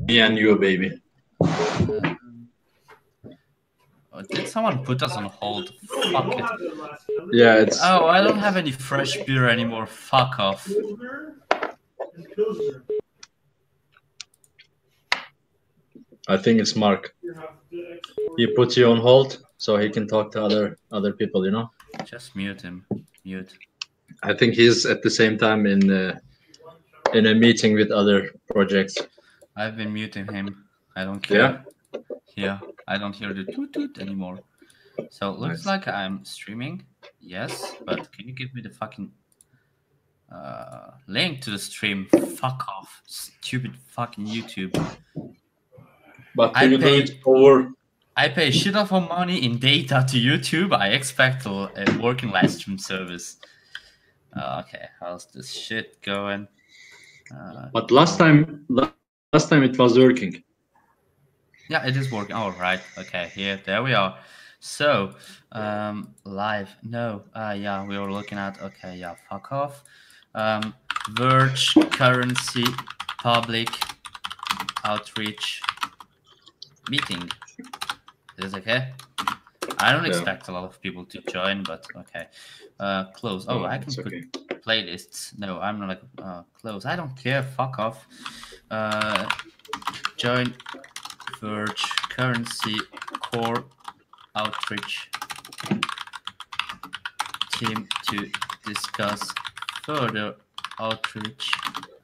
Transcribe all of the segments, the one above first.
Me and you, baby. Did someone put us on hold? Fuck it. Yeah, it's. Oh, I don't have any fresh beer anymore. Fuck off. I think it's Mark. He puts you on hold so he can talk to other people. You know. Just mute him. Mute. I think he's at the same time in a meeting with other projects. I've been muting him. I don't care. Yeah, I don't hear the toot toot anymore. So it looks like I'm streaming. Yes, but can you give me the fucking link to the stream? Fuck off, stupid fucking YouTube. But can you do it over? I pay shit off of money in data to YouTube. I expect a working live stream service. Okay, how's this shit going? But last time it was working. Yeah, it is working. All right. Okay. Here, there we are. So, live. No. Yeah, we were looking at. Okay. Yeah. Fuck off. VergeCurrency Public Outreach Meeting. Is this okay? I don't expect a lot of people to join, but okay. Close. Oh, I can put playlists. No, I'm not like close. I don't care. Fuck off. Join VergeCurrency Core Outreach team to discuss further outreach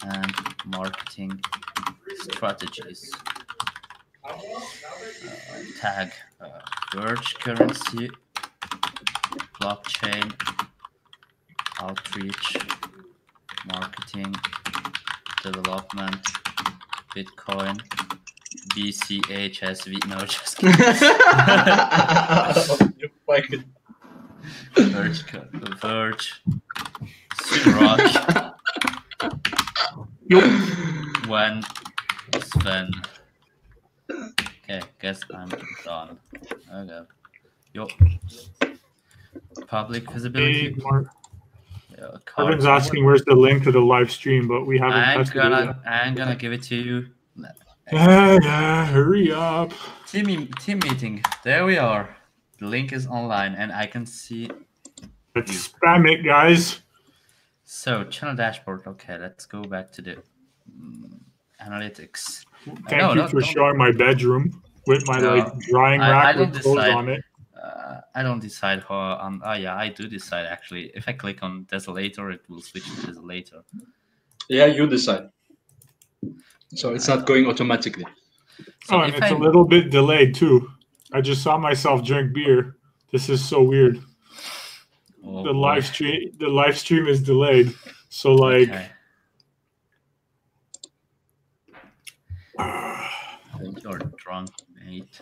and marketing strategies. Tag VergeCurrency blockchain outreach marketing development Bitcoin BCHSV. No, just kidding. Verge Rock when Sven. Okay, guess I'm done. Okay. Yo. Public visibility. Arvin's asking where's the link to the live stream, but we haven't tested it yet. I'm gonna give it to you. Yeah, hurry up. Team meeting. There we are. The link is online and I can see. Let's spam it, guys. So, channel dashboard. Okay, let's go back to the analytics. Thank you for showing my bedroom with my drying rack with clothes on it. I don't decide how. Yeah, I do decide actually. If I click on Desolator, it will switch to Desolator. Yeah, you decide. So it's not going automatically. So and it's a little bit delayed too. I just saw myself drink beer. This is so weird. Oh, the live stream is delayed. So like. Okay. I think you're drunk, mate.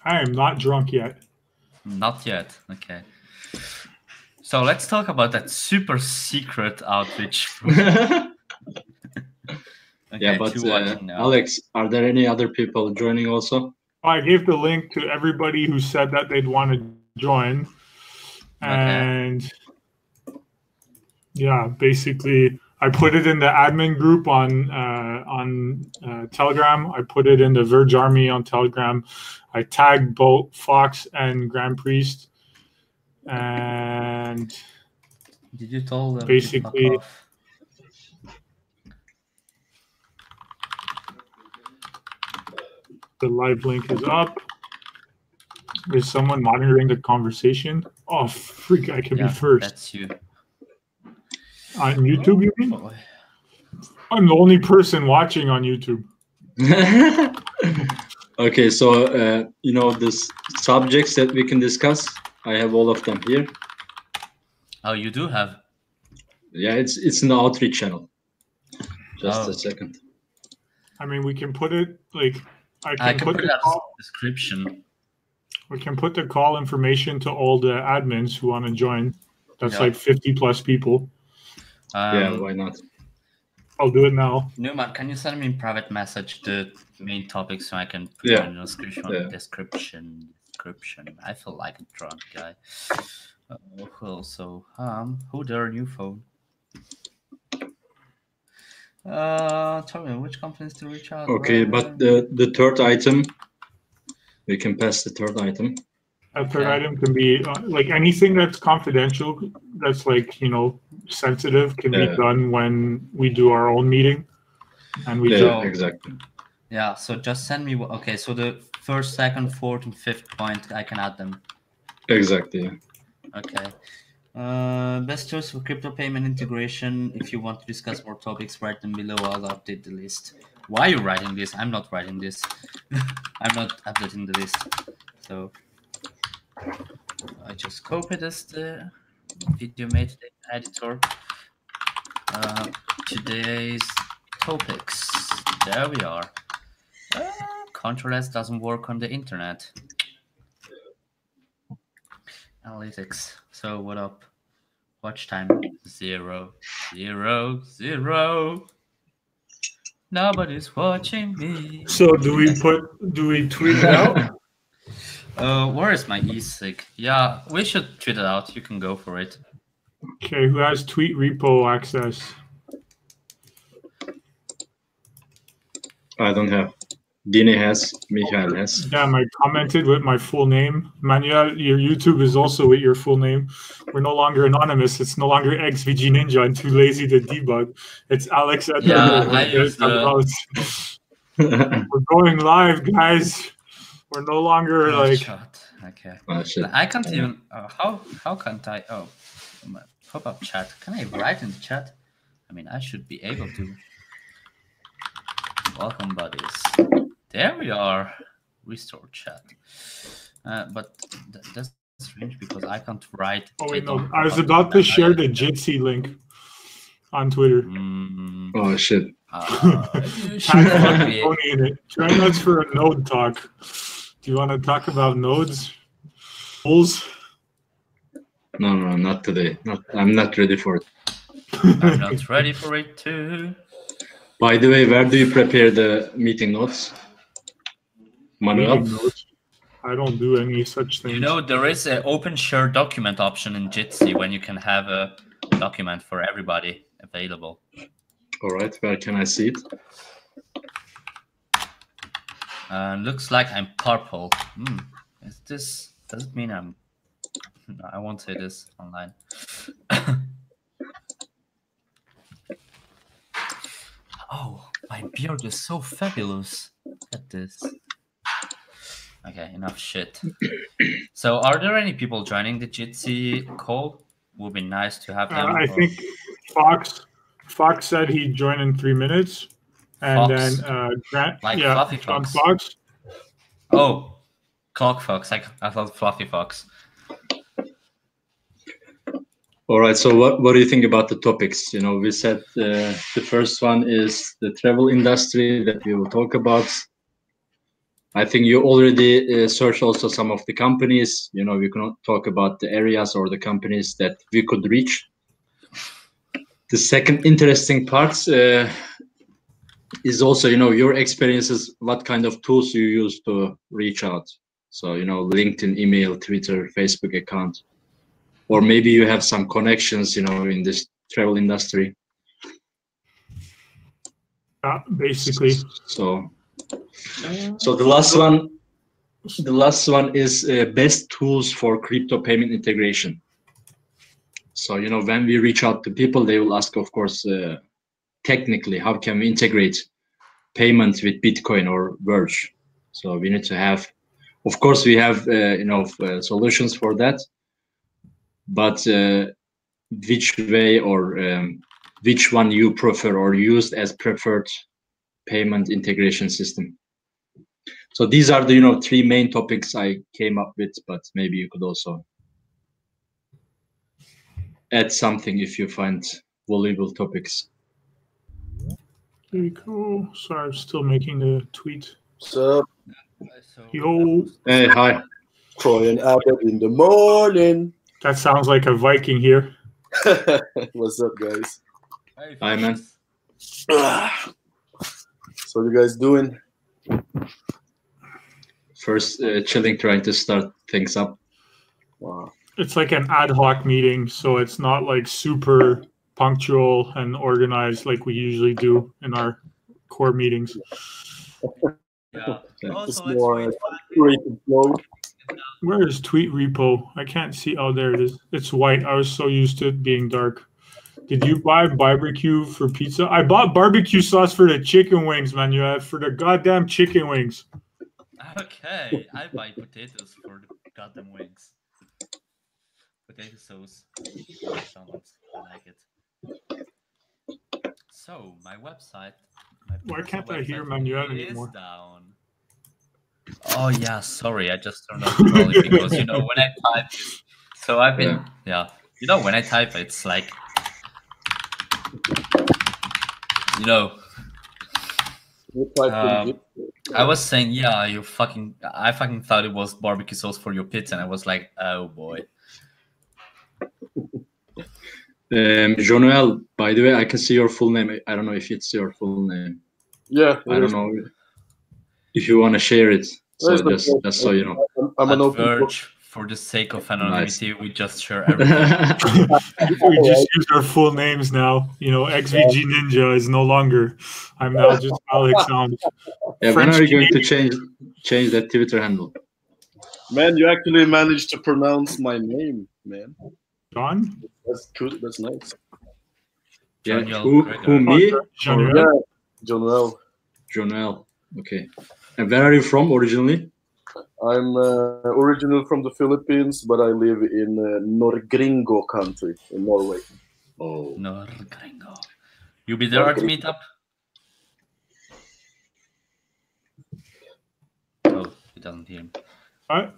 I am not drunk yet. Not yet. Okay. So let's talk about that super secret outreach. Okay, yeah, but Alex, are there any other people joining also? I gave the link to everybody who said that they'd want to join. And yeah, basically I put it in the admin group on Telegram. I put it in the Verge Army on Telegram. I tagged both Fox and Grand Priest. And did you tell them basically to fuck off? The live link is up. Is someone monitoring the conversation? Oh, freak, I can be first. That's you. On YouTube, you mean? I'm the only person watching on YouTube. Okay, so you know the subjects that we can discuss. I have all of them here. Oh, you do have? Yeah, it's an outreach channel. Just a second. I mean, we can put it like I can put it as a description. We can put the call information to all the admins who want to join. That's like 50 plus people. Yeah, why not? I'll do it now. Newman, can you send me in private message the main topic so I can put it in the description? I feel like a drunk guy. Also, who their new phone? Tell me which companies to reach out. Okay, but the third item, we can pass the third item. A third item can be like anything that's confidential, that's like, you know, sensitive, can be done when we do our own meeting. And we exactly. Yeah, so just send me. Okay, so the first, second, fourth, and fifth point, I can add them. Exactly. Okay. Best choice for crypto payment integration. If you want to discuss more topics, write them below. I'll update the list. Why are you writing this? I'm not writing this. I'm not updating the list. So I just copy this the video made editor. Today's topics. There we are. Control S doesn't work on the internet. Analytics. So what up? Watch time 0, 0, 0. Nobody's watching me. So do we tweet it out? Where is my e-sig? Yeah, we should tweet it out. You can go for it. Okay, who has tweet repo access? I don't have. Dine has. Michael has. Damn, I commented with my full name. Manuel, your YouTube is also with your full name. We're no longer anonymous. It's no longer XVG Ninja and too lazy to debug. It's Alex. I use We're going live, guys. We're no longer like. Shot. Okay. I can't even. How can't I? Oh, pop-up chat. Can I write in the chat? I mean, I should be able to. Welcome, buddies. There we are. Restore chat. But that's strange because I can't write. Oh wait, no. I was about to share the Jitsi link on Twitter. Oh shit. Try notes for a node talk. Do you want to talk about nodes? Bulls? No, not today. I'm not ready for it. I'm not ready for it too. By the way, where do you prepare the meeting notes? Manuel? I don't do any such things. You know, there is an open share document option in Jitsi when you can have a document for everybody available. All right, where can I see it? Looks like I'm purple. Is this? Does it mean I'm? No, I won't say this online. Oh, my beard is so fabulous. Look at this. Okay, enough shit. So, are there any people joining the Jitsi call? Would be nice to have them. I think Fox said he'd join in 3 minutes, and Fox? then Grant, like yeah, Fluffy John Fox. Fox. Oh, Clock Fox. I thought Fluffy Fox. All right. So, what do you think about the topics? You know, we said the first one is the travel industry that we will talk about. I think you already searched also some of the companies. You know, we can talk about the areas or the companies that we could reach. The second interesting part is also, you know, your experiences, what kind of tools you use to reach out. So, you know, LinkedIn, email, Twitter, Facebook account, or maybe you have some connections, you know, in this travel industry. Basically. So the last one is best tools for crypto payment integration. So, you know, when we reach out to people, they will ask, of course, technically, how can we integrate payments with Bitcoin or Verge? So we need to have, of course, we have, you know, solutions for that. But which way or which one you prefer or used as preferred payment integration system? So these are the, you know, 3 main topics I came up with, but maybe you could also add something if you find valuable topics. Very cool. Sorry, I'm still making the tweet. What's up? Yo. Hey, hi. Troy and Albert in the morning. That sounds like a Viking here. What's up, guys? Hi, man. So what you guys doing? First, chilling, trying to start things up. Wow. It's like an ad hoc meeting, so it's not like super punctual and organized like we usually do in our core meetings. Yeah. Also, It's let's more wait. curated flow. Where is tweet repo? I can't see. Oh, there it is. It's white. I was so used to it being dark. Did you buy barbecue for pizza? I bought barbecue sauce for the chicken wings, man. You have for the goddamn chicken wings. Okay, I buy potatoes for the goddamn wings. Potato sauce. McDonald's. I like it. So my website. Why can't I hear website Manuel is anymore? down. Oh yeah, sorry. I just turned off the volume because you know when I type. So I've been You know when I type, it's like you know. I was saying, yeah, I fucking thought it was barbecue sauce for your pizza, and I was like, oh boy. Jonuel, by the way, I can see your full name. I don't know if it's your full name. Yeah. I don't know if you want to share it. So just so you know. I'm an open book. Verge, for the sake of anonymity, we just share everything. We just use our full names now. You know, XVG Ninja is no longer. I'm now just Alex Sound. Yeah, when are you going to change that Twitter handle? Man, you actually managed to pronounce my name, man. John? That's good. That's nice. Yeah, Daniel who me? Jonuel. Yeah, Jonuel. Jonuel. Okay. And where are you from originally? I'm original from the Philippines, but I live in Norgringo country in Norway. Oh. Norgringo. You be there at the meetup? Oh, he doesn't hear him. What?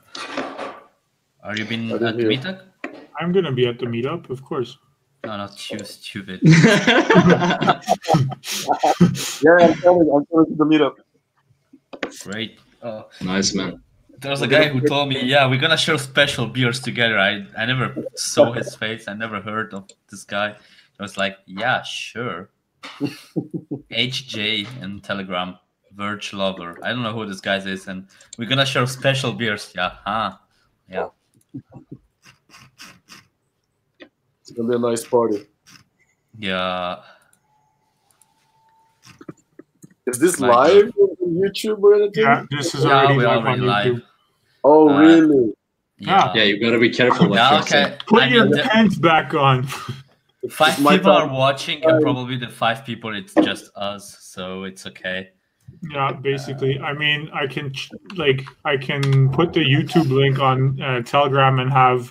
Are you been at the meetup? I'm going to be at the meetup, of course. No, not you, stupid. Yeah, I'm coming to the meetup. Great. Oh. Nice, man. There was a guy who told me, yeah, we're going to share special beers together. I never saw his face. I never heard of this guy. I was like, yeah, sure. HJ in Telegram, Verge Lover. I don't know who this guy is. And we're going to share special beers. Yeah, huh? Yeah. It's going to be a nice party. Yeah. Is this live on YouTube or anything? Yeah, this is already we're live on YouTube. live. Oh, really? Yeah. Yeah, you gotta be careful what you say. Put your pants back on. 5 people are watching, and probably the 5 people, it's just us, so it's okay. Yeah, basically. I mean, I can put the YouTube link on Telegram and have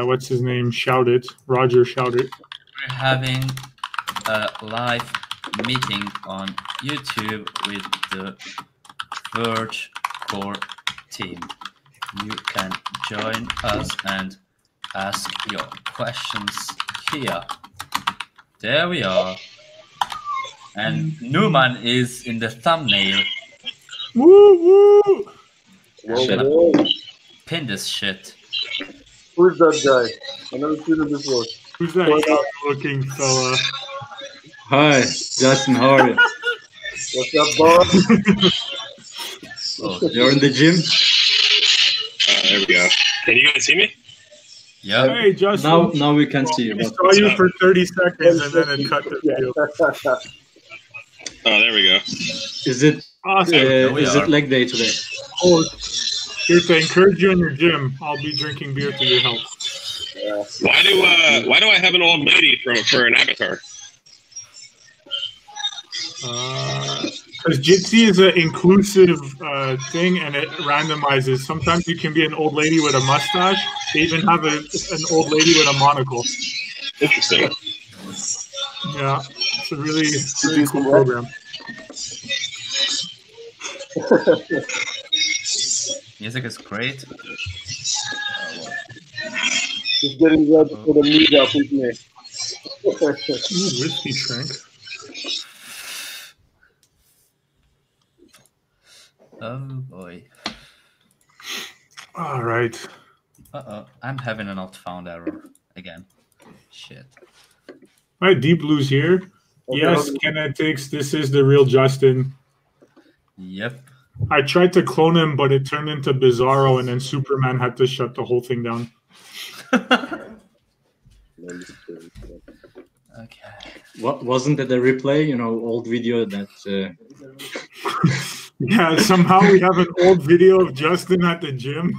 what's his name shout it. Roger shout it. We're having a live meeting on YouTube with the Verge Core team. You can join us and ask your questions here. There we are. And Newman is in the thumbnail. Woo woo! I'm gonna pin this shit. Who's that guy? I've never seen him before. Who's that young-looking fella? Hi, Justin. How are you? What's up, boss? Oh, you're in the gym? There we go. Can you guys see me? Yeah. Hey, Justin. Now we can see you. I saw you for 30 seconds and then it cut the video. Oh, there we go. Is it Awesome. is it leg day today? Oh, here to encourage you in your gym, I'll be drinking beer to your health. Why do I have an old lady for an avatar? Because Jitsi is an inclusive thing and it randomizes. Sometimes you can be an old lady with a mustache. They even have an old lady with a monocle. Interesting. Yeah, it's a really cool program. Music is great. Just getting ready for the meetup with me. Ooh, whiskey shrink. Oh boy. All right. Uh-oh. I'm having a not found error again. Shit. All right, Deep Blue's here. Okay, Yes, Kinetics, this is the real Justin. Yep. I tried to clone him, but it turned into Bizarro, and then Superman had to shut the whole thing down. Okay. What wasn't it a replay? You know, old video that. Yeah, somehow we have an old video of Justin at the gym.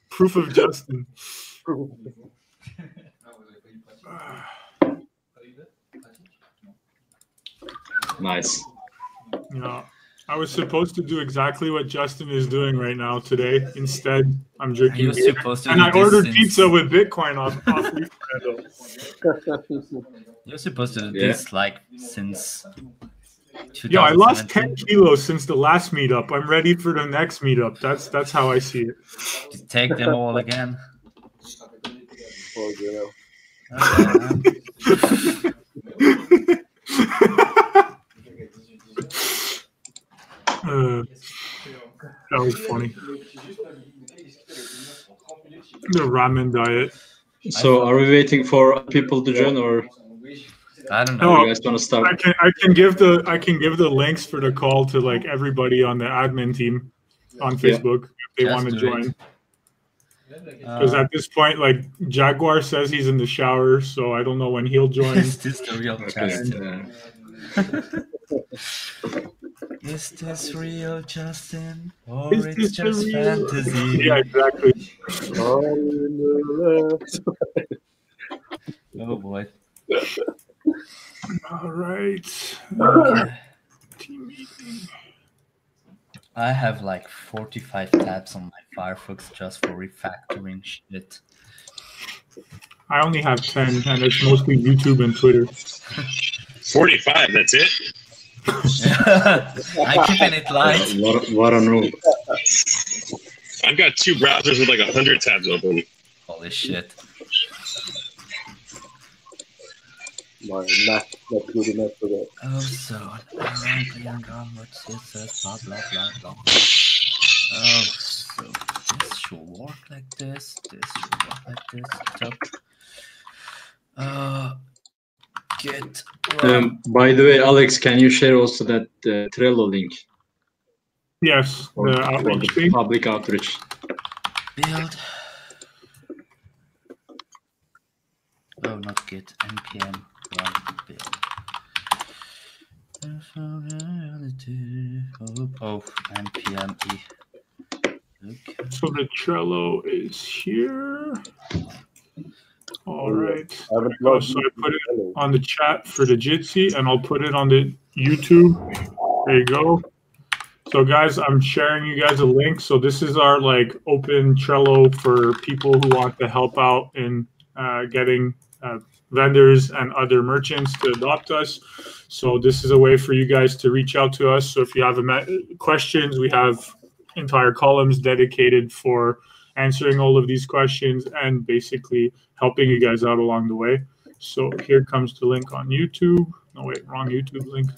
Proof of Justin. Nice. Yeah, I was supposed to do exactly what Justin is doing right now today. Instead, I'm drinking You're beer. supposed to And do I this ordered since- pizza with Bitcoin off You're supposed to do Yeah. this like since. Yo, I lost 10 2017. kilos since the last meetup. I'm ready for the next meetup. That's how I see it. Just take them all again. Oh, you know. That was funny. The ramen diet. So, are we waiting for people to join, or I don't do know. you guys want to start? I can give the links for the call to like everybody on the admin team on Facebook if they Just want to do join. it. Because at this point, like Jaguar says he's in the shower, so I don't know when he'll join. Is this the real Okay. Justin? Is this real Justin? Or Is it's this the just real- fantasy? Yeah, exactly. Oh boy. All right. Okay. Team meeting. I have like 45 tabs on my Firefox just for refactoring shit. I only have 10, and it's mostly YouTube and Twitter. 45, that's it? I'm keeping it light. What a noob. I've got 2 browsers with like 100 tabs open. Holy shit. My not good enough for that. Oh, so young what's this? Blah blah blah blah. Oh, so this should work like this. This should work like this. So, get. By the way, Alex, can you share also that Trello link Yes, for the outreach thing. public outreach? Build. Oh, not git. npm run build. Oh, npm e. Okay. So the Trello is here. All right. I haven't Oh, logged so I put it in. on the chat for the Jitsi, and I'll put it on the YouTube. There you go. So guys, I'm sharing you guys a link. So this is our like open Trello for people who want to help out in getting vendors and other merchants to adopt us. So this is a way for you guys to reach out to us. So if you have questions, we have entire columns dedicated for answering all of these questions and basically helping you guys out along the way. So here comes the link on YouTube. No, wait, wrong YouTube link.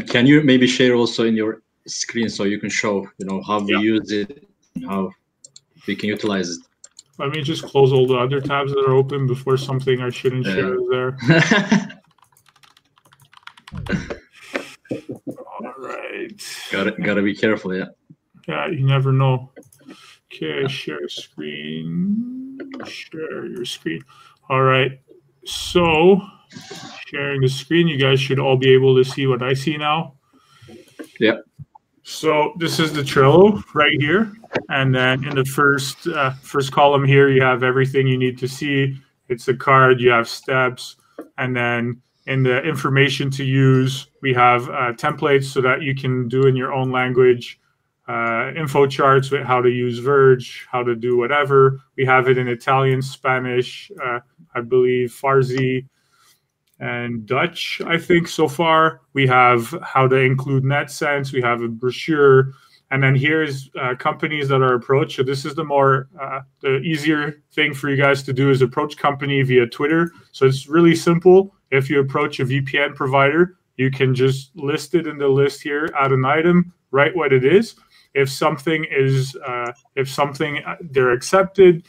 Can you maybe share also in your screen so you can show, how we use it, how we can utilize it? Let me just close all the other tabs that are open before something I shouldn't share is there. All right. Gotta be careful, yeah. Yeah, you never know. Okay, share screen. Share your screen. All right. So, sharing the screen, you guys should all be able to see what I see now. Yeah. So this is the Trello right here, and then in the first column here, you have everything you need to see. It's a card. You have steps, and then in the information to use, we have templates so that you can do in your own language. Info charts with how to use Verge, how to do whatever. We have it in Italian, Spanish, I believe Farsi, and Dutch, I think, so far. We have how to include NetSense. We have a brochure. And then here's companies that are approached. So this is the easier thing for you guys to do is approach company via Twitter. So it's really simple. If you approach a VPN provider, you can just list it in the list here, add an item, write what it is. If something they're accepted,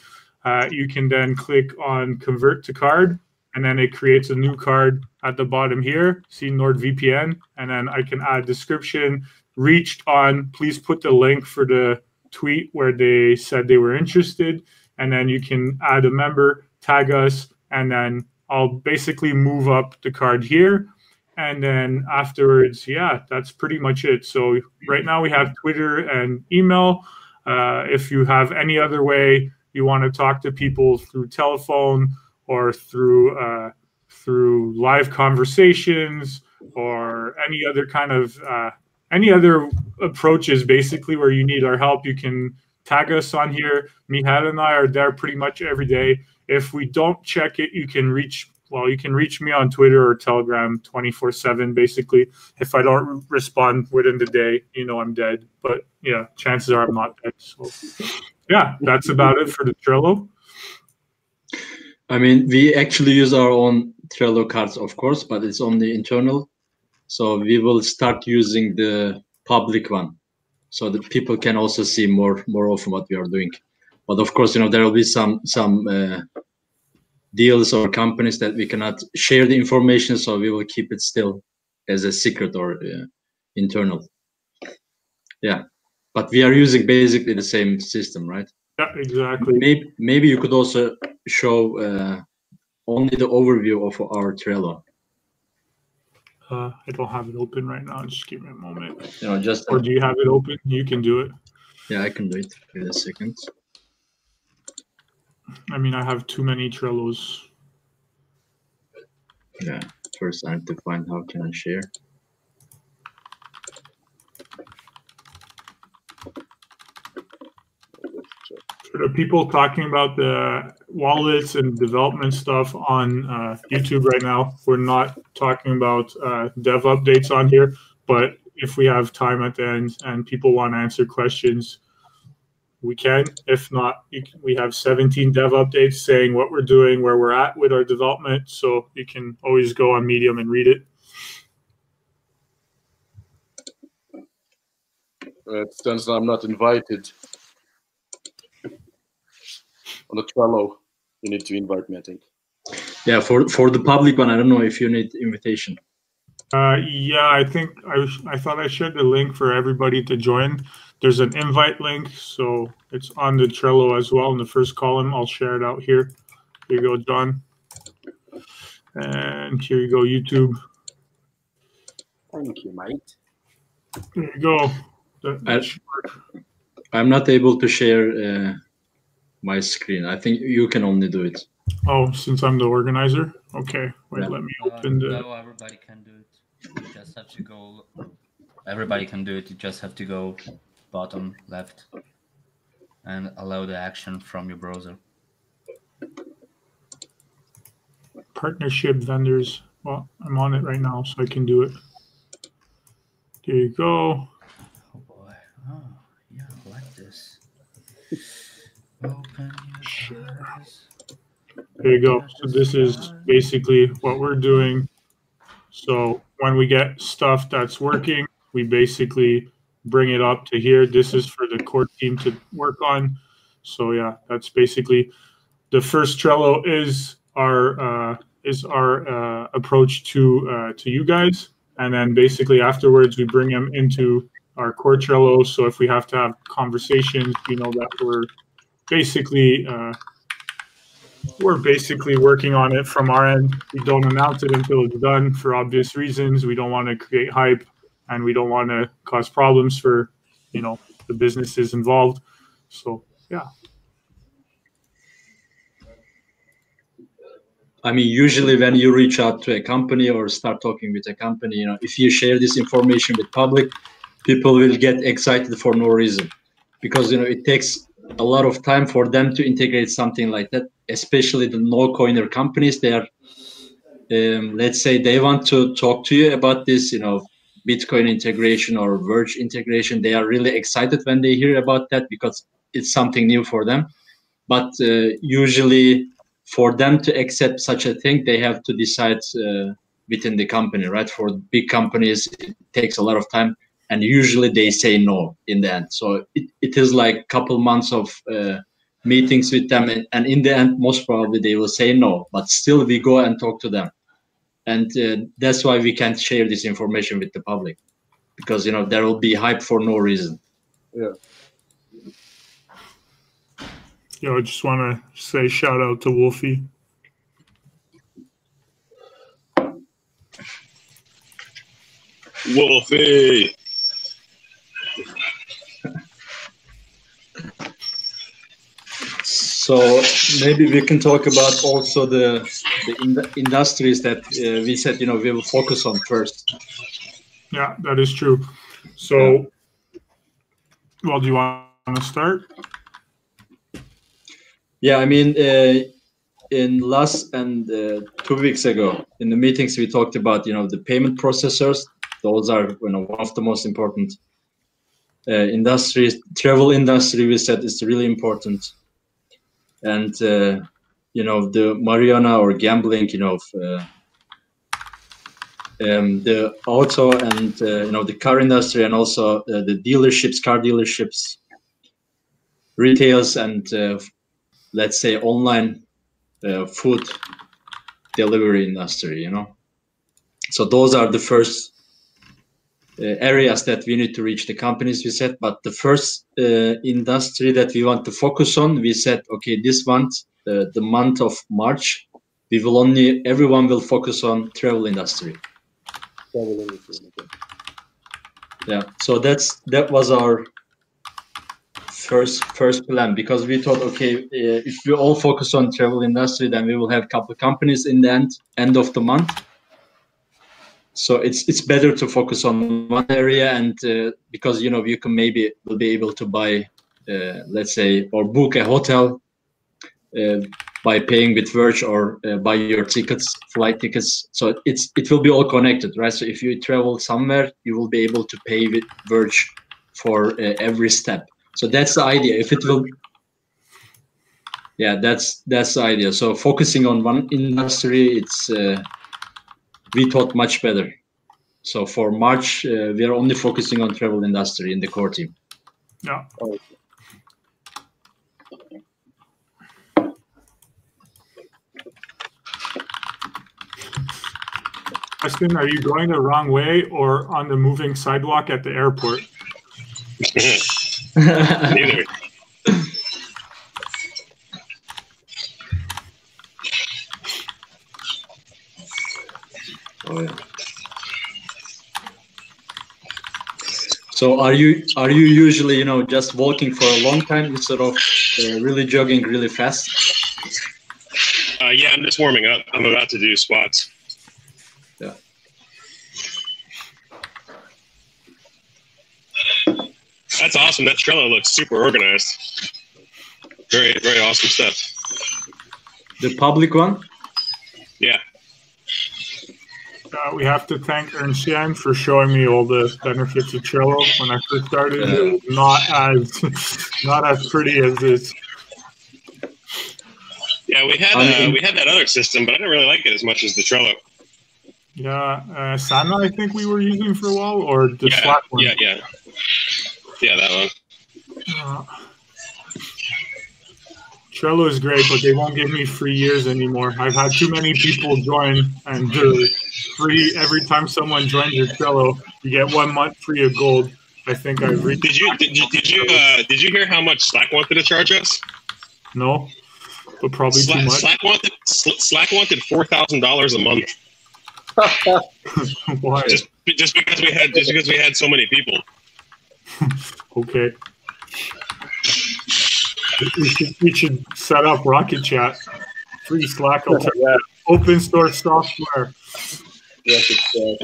you can then click on convert to card, and then it creates a new card at the bottom here. See NordVPN, and then I can add description. Reached on. Please put the link for the tweet where they said they were interested, and then you can add a member, tag us, and then I'll basically move up the card here. And then afterwards, yeah, that's pretty much it. So right now we have Twitter and email. If you have any other way you want to talk to people through telephone or through live conversations or any other kind of any other approaches, basically where you need our help, you can tag us on here. Mihal and I are there pretty much every day. If we don't check it, you can reach me on Twitter or Telegram 24/7. Basically, if I don't respond within the day, you know I'm dead. But yeah, chances are I'm not dead. So yeah, that's about it for the Trello. I mean, we actually use our own Trello cards, of course, but it's only internal. So we will start using the public one, so that people can also see more often what we are doing. But of course, there will be some deals or companies that we cannot share the information, so we will keep it still as a secret or internal. Yeah, but we are using basically the same system, right? Yeah, exactly. Maybe you could also show only the overview of our Trello. I don't have it open right now. Just give me a moment. Or do you have it open? You can do it. Yeah, I can do it. Wait a second. I mean, I have too many Trellos. Yeah, first I have to find how can I share. For the people talking about the wallets and development stuff on YouTube right now, we're not talking about dev updates on here, but if we have time at the end and people want to answer questions, we can. If not, we have 17 dev updates saying what we're doing, where we're at with our development, so you can always go on Medium and read it. Since I'm not invited on the Trello, you need to invite me, I think. Yeah, for the public one, I don't know if you need invitation. Yeah, I think I thought I shared the link for everybody to join. There's an invite link, so it's on the Trello as well in the first column. I'll share it out here. Here you go, John. And here you go, YouTube. Thank you, mate. There you go. I'm not able to share my screen. I think you can only do it. Oh, since I'm the organizer? Okay, wait, yeah. Let me open the... No, everybody can do it. You just have to go... Everybody can do it. You just have to go bottom left and allow the action from your browser. Partnership vendors. Well, I'm on it right now, so I can do it. There you go. Oh, boy. Oh, yeah, I like this. Open your eyes. There you go. So this is basically what we're doing. So when we get stuff that's working, we basically bring it up to here. This is for the core team to work on. So yeah, that's basically the first Trello is our approach to you guys, and then basically afterwards we bring them into our core Trello. So if we have to have conversations, you know that we're basically working on it from our end. We don't announce it until it's done for obvious reasons. We don't want to create hype, and we don't want to cause problems for, the businesses involved. So, yeah. I mean, usually when you reach out to a company or start talking with a company, if you share this information with public, people will get excited for no reason, because, it takes a lot of time for them to integrate something like that, especially the no-coiner companies. They are, let's say they want to talk to you about this, Bitcoin integration or Verge integration. They are really excited when they hear about that because it's something new for them. But usually for them to accept such a thing, they have to decide within the company, right? For big companies, it takes a lot of time. And usually they say no in the end. So it is like a couple months of meetings with them. And in the end, most probably they will say no. But still we go and talk to them. And that's why we can't share this information with the public. Because, there will be hype for no reason. Yeah. Yo, I just want to say shout out to Wolfie. Wolfie. So maybe we can talk about also the industries that we said, we will focus on first. Yeah, that is true. So, well, do you want to start? Yeah, I mean, in last and 2 weeks ago in the meetings we talked about, the payment processors. Those are one of the most important industries. Travel industry, we said, is really important. And the marijuana or gambling, the auto and the car industry, and also the dealerships, car dealerships, retails, and let's say online food delivery industry. So those are the first areas that we need to reach the companies, we said. But the first industry that we want to focus on, we said, okay, this month, the month of March, everyone will focus on travel industry. Yeah, so that was our first plan, because we thought, okay, if we all focus on travel industry, then we will have a couple of companies in the end of the month. So it's better to focus on one area, and because you will be able to buy, let's say, or book a hotel by paying with Verge, or buy your flight tickets. So it will be all connected, right? So if you travel somewhere, you will be able to pay with Verge for every step. So that's the idea. That's the idea. So focusing on one industry, we thought much better. So for March, we are only focusing on travel industry in the core team. Yeah. Justin, are you going the wrong way or on the moving sidewalk at the airport? Neither. Oh yeah. So are you usually just walking for a long time instead of really jogging really fast? Yeah, I'm just warming up. I'm about to do squats. Yeah. That's awesome. That Trello looks super organized. Very, very awesome stuff. The public one? Yeah. We have to thank Ernst Young for showing me all the benefits of Trello when I first started. It was not as pretty as this. Yeah, we had that other system, but I didn't really like it as much as the Trello. Yeah, Sana, I think we were using for a while, or the Slack one. Yeah, that one. Trello is great, but they won't give me free years anymore. I've had too many people join, and they're free every time someone joins your Trello. You get 1 month free of gold. I think I've reached. Did you hear how much Slack wanted to charge us? No, but probably too much. Slack wanted $4,000 a month. Why? Just because we had so many people. Okay. We should set up Rocket Chat. Free Slack alternative. Open source software. All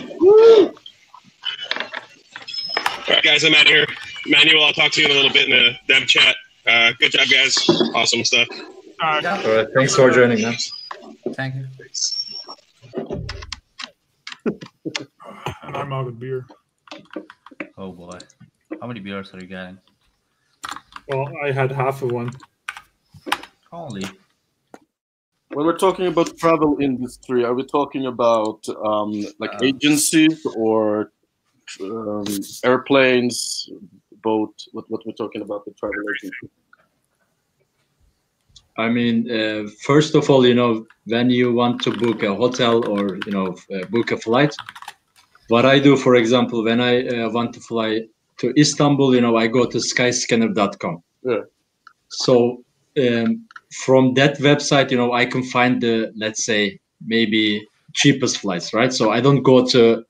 right, guys, I'm out of here. Manuel, I'll talk to you in a little bit in the dev chat. Good job, guys. Awesome stuff. All right, thanks for joining us. Thank you. And I'm out of beer. Oh boy. How many beers are you getting? Well, I had half of one. Holy. When we're talking about travel industry, are we talking about agencies or airplanes, boat? What we're talking about the travel agency? I mean, first of all, when you want to book a hotel or book a flight, what I do, for example, when I want to fly to Istanbul, I go to skyscanner.com. Yeah. So from that website, I can find the, let's say, maybe cheapest flights, right? So I don't go to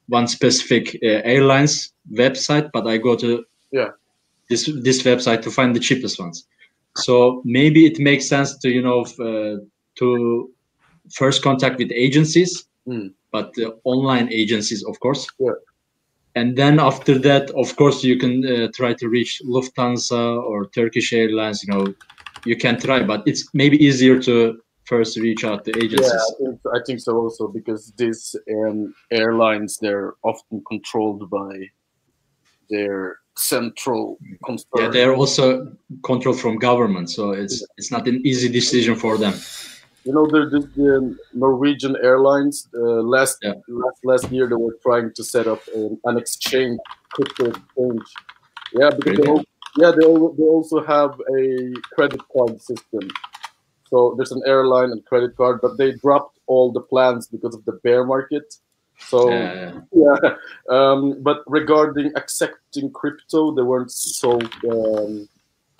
one specific airlines website, but I go to this website to find the cheapest ones. So maybe it makes sense to to first contact with agencies, but online agencies, of course. Yeah. And then after that, of course, you can try to reach Lufthansa or Turkish Airlines. You can try, but it's maybe easier to first reach out to agencies. Yeah, I think so also, because these airlines, they're often controlled by their central concern. Yeah, they're also controlled from government, so it's not an easy decision for them. The Norwegian Airlines last year they were trying to set up an exchange, crypto exchange. Yeah, because they also have a credit card system. So there's an airline and credit card, but they dropped all the plans because of the bear market. So but regarding accepting crypto, they weren't so into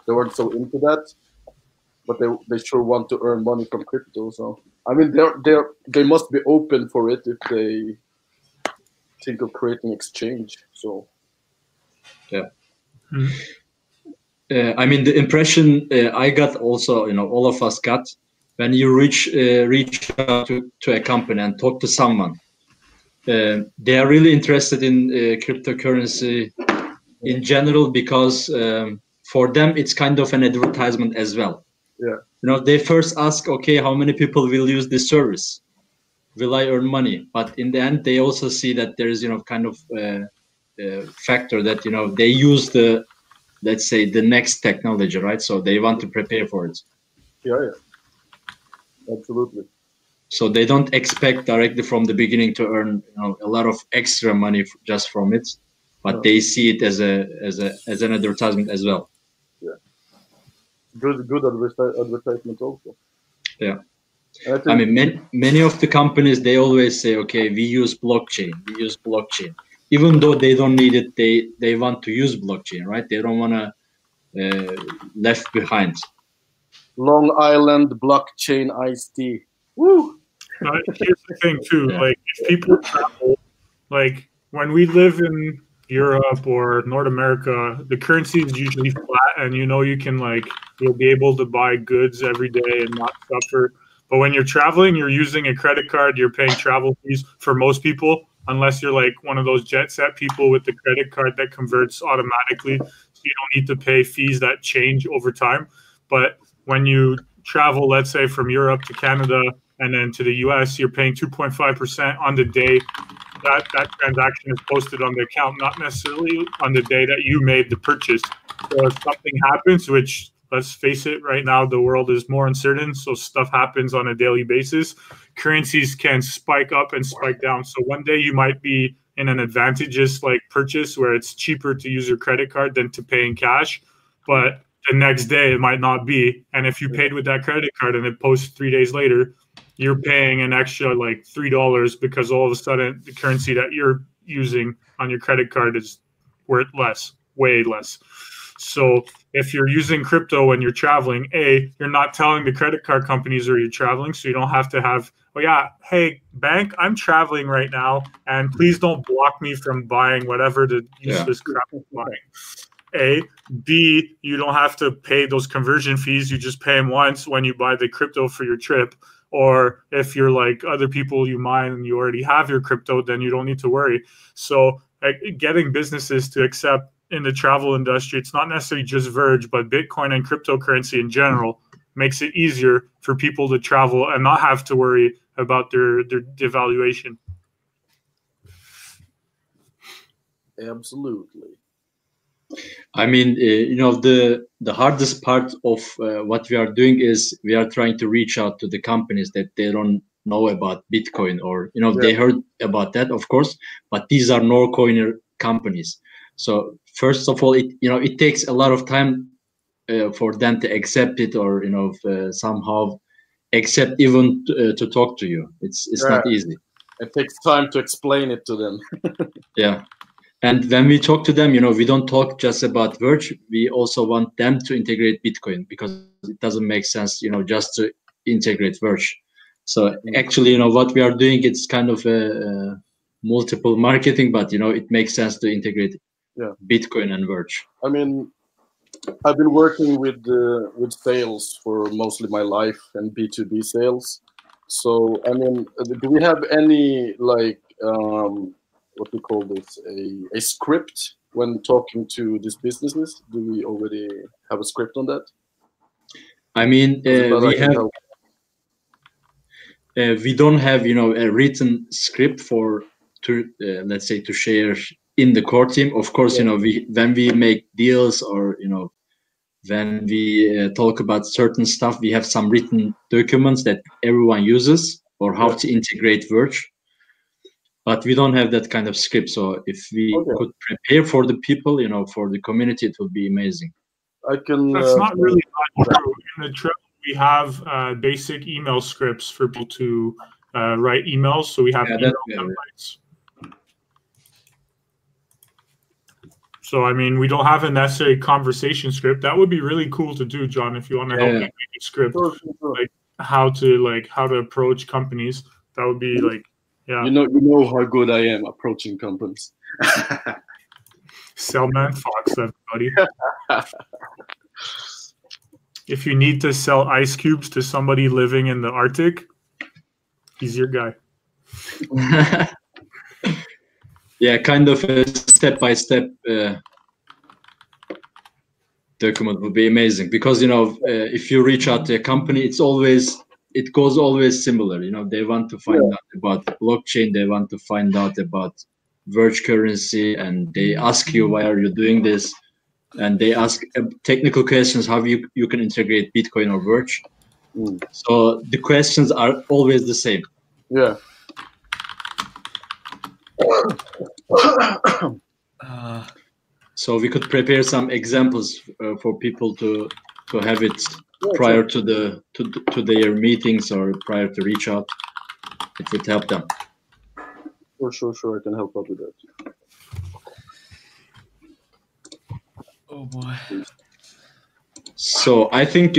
that. But they sure want to earn money from crypto. So I mean, they must be open for it if they think of creating exchange. So yeah. I mean, the impression I got also, all of us got, when you reach out to a company and talk to someone, they are really interested in cryptocurrency in general, because for them it's kind of an advertisement as well. Yeah. They first ask, okay, how many people will use this service? Will I earn money? But in the end, they also see that there is, kind of factor that, they use the, let's say, the next technology, right? So they want to prepare for it. Yeah, absolutely. So they don't expect directly from the beginning to earn, a lot of extra money just from it, but they see it as an advertisement as well. Yeah, good advertisement also. Yeah. I mean, many of the companies, they always say, okay, we use blockchain. Even though they don't need it, they want to use blockchain, right? They don't want to left behind. Long Island blockchain iced tea. Woo! Here's the thing too, like if people travel, like when we live in Europe or North America, the currency is usually flat, and you'll be able to buy goods every day and not suffer. But when you're traveling, you're using a credit card, you're paying travel fees for most people, unless you're like one of those jet set people with the credit card that converts automatically. So you don't need to pay fees that change over time. But when you travel, let's say from Europe to Canada and then to the US, you're paying 2.5% on the day that transaction is posted on the account, not necessarily on the day that you made the purchase. So if something happens, which, let's face it, right now the world is more uncertain, so stuff happens on a daily basis, currencies can spike up and spike down. So one day you might be in an advantageous purchase where it's cheaper to use your credit card than to pay in cash, but the next day it might not be. And if you paid with that credit card and it posts 3 days later, you're paying an extra $3 because all of a sudden the currency that you're using on your credit card is worth less, way less. So if you're using crypto when you're traveling, you're not telling the credit card companies where you're traveling, so you don't have to have, hey, bank, I'm traveling right now, and please don't block me from buying whatever the useless crap I'm buying. B, you don't have to pay those conversion fees. You just pay them once when you buy the crypto for your trip. Or if you're like other people you mine and you already have your crypto, then you don't need to worry. So getting businesses to accept in the travel industry, it's not necessarily just Verge, but Bitcoin and cryptocurrency in general makes it easier for people to travel and not have to worry about their devaluation. Absolutely. I mean, the hardest part of what we are doing is we are trying to reach out to the companies that they don't know about Bitcoin, or they heard about that, of course, but these are no coiner companies. So first of all, it takes a lot of time for them to accept it, or somehow accept even to talk to you. It's not easy. It takes time to explain it to them. Yeah. And when we talk to them, we don't talk just about Verge. We also want them to integrate Bitcoin, because it doesn't make sense, just to integrate Verge. So actually, what we are doing, it's kind of a multiple marketing, but it makes sense to integrate Bitcoin and Verge. I mean, I've been working with sales for mostly my life and B2B sales. So I mean, do we have any like what we call this, a script when talking to these businesses? Do we already have a script on that? I mean, we don't have a written script to let's say to share in the core team. Of course, when we make deals, or when we talk about certain stuff, we have some written documents that everyone uses, or how to integrate Verge. But we don't have that kind of script. So if we could prepare for the people, for the community, it would be amazing. That's not really not true. In the Trello, we have basic email scripts for people to write emails. So we have email templates. So, I mean, we don't have a necessary conversation script. That would be really cool to do, John, if you want to help me make a script, like how to approach companies. That would be like, yeah. You know how good I am approaching companies. Sellman Fox, everybody. If you need to sell ice cubes to somebody living in the Arctic, he's your guy. Yeah, kind of a step-by-step document would be amazing, because if you reach out to a company, it goes always similar. They want to find out about blockchain, they want to find out about VergeCurrency, and they ask you, why are you doing this? And they ask technical questions, how you can integrate Bitcoin or Verge. So the questions are always the same. Yeah. So we could prepare some examples for people to have it prior to their meetings, or prior to reach out. It would help them. Sure. I can help out with that. Oh boy. So I think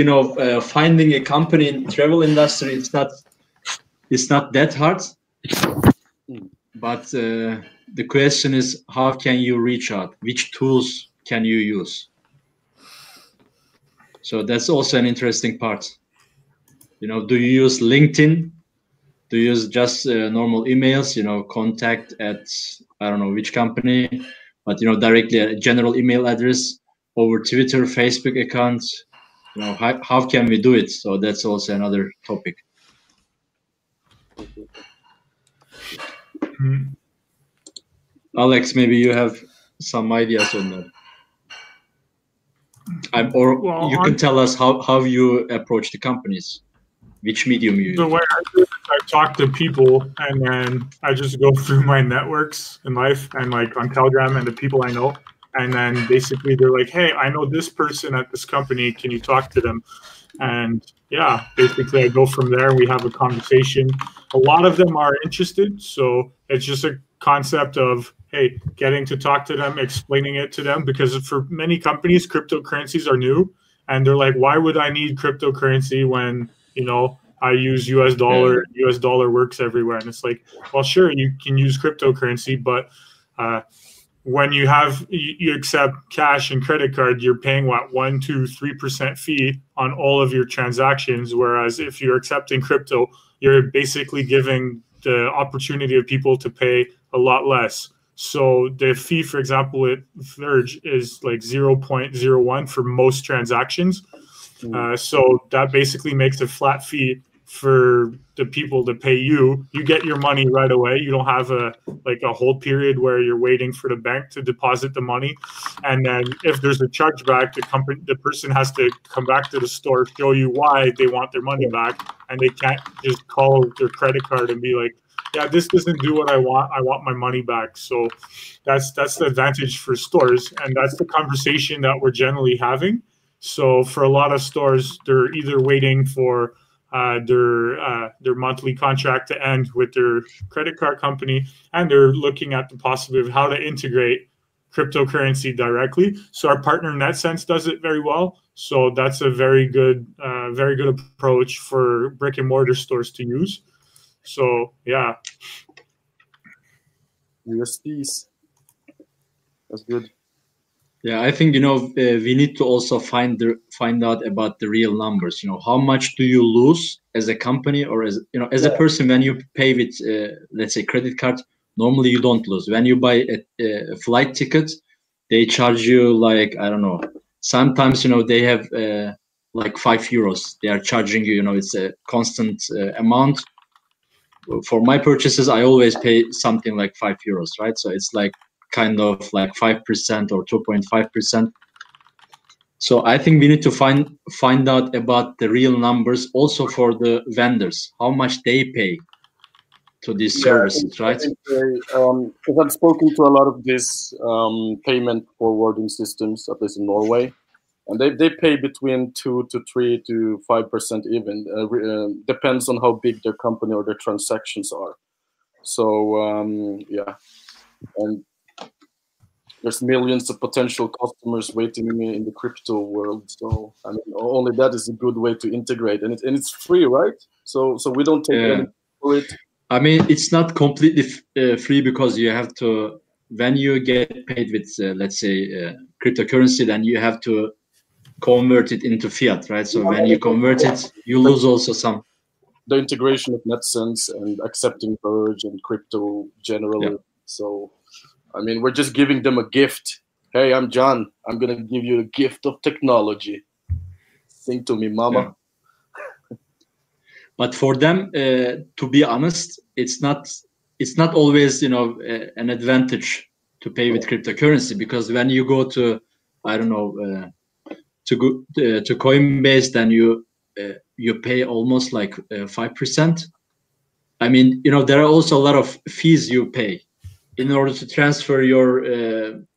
finding a company in travel industry, it's not that hard. But the question is, how can you reach out? Which tools can you use? So that's also an interesting part. Do you use LinkedIn? Do you use just normal emails? Contact at, I don't know which company, but directly a general email address, over Twitter, Facebook accounts. How can we do it? So that's also another topic. Alex, maybe you have some ideas on that. You can tell us how you approach the companies, which medium you use. The way I do it is I talk to people, and then I just go through my networks in life, and like on Telegram, and the people I know. And then basically they're like, hey, I know this person at this company. Can you talk to them? And yeah, basically I go from there. We have a conversation. A lot of them are interested. So it's just a concept of, hey, getting to talk to them, explaining it to them, because for many companies, cryptocurrencies are new. And they're like, why would I need cryptocurrency when, I use US dollar, US dollar works everywhere. And it's like, well, sure, you can use cryptocurrency, but when you accept cash and credit card, you're paying 1%, 2%, 3% fee on all of your transactions. Whereas if you're accepting crypto, you're basically giving the opportunity of people to pay a lot less. So the fee, for example, at Verge is like 0.01 for most transactions. So that basically makes a flat fee for the people to pay you. You get your money right away. You don't have a hold period where you're waiting for the bank to deposit the money. And then if there's a chargeback, the person has to come back to the store, show you why they want their money back, and they can't just call their credit card and be like, yeah, this doesn't do what I want. I want my money back. So that's the advantage for stores, and that's the conversation that we're generally having. So for a lot of stores, they're either waiting for their monthly contract to end with their credit card company, and they're looking at the possibility of how to integrate cryptocurrency directly. So our partner in that sense does it very well. So that's a very good approach for brick and mortar stores to use. So yeah. USDs. That's good. Yeah, I think we need to also find out about the real numbers. How much do you lose as a company or as a person when you pay with let's say credit card? Normally you don't lose. When you buy a flight ticket, they charge you like I don't know. Sometimes they have like €5. They are charging you. It's a constant amount. For my purchases, I always pay something like €5, right? So it's like kind of like 5% or 2.5%. So I think we need to find out about the real numbers also for the vendors, how much they pay to these services, right? Because I've spoken to a lot of these payment forwarding systems, at least in Norway, and they pay between 2 to 3 to 5% even. Depends on how big their company or their transactions are. So yeah, and there's millions of potential customers waiting in the crypto world. So I mean, only that is a good way to integrate, and it's free, right? So we don't take any for it. I mean, it's not completely free because you have to, when you get paid with, let's say, cryptocurrency, then you have to convert it into fiat, right? So when you convert it, you lose also some. The integration of NetSense and accepting Verge and crypto generally. Yeah. So, I mean, we're just giving them a gift. Hey, I'm John. I'm going to give you a gift of technology. Sing to me, mama. Yeah. But for them, to be honest, it's not always an advantage to pay with cryptocurrency, because when you go to I don't know to Coinbase, then you pay almost like 5%. I mean, there are also a lot of fees you pay in order to transfer your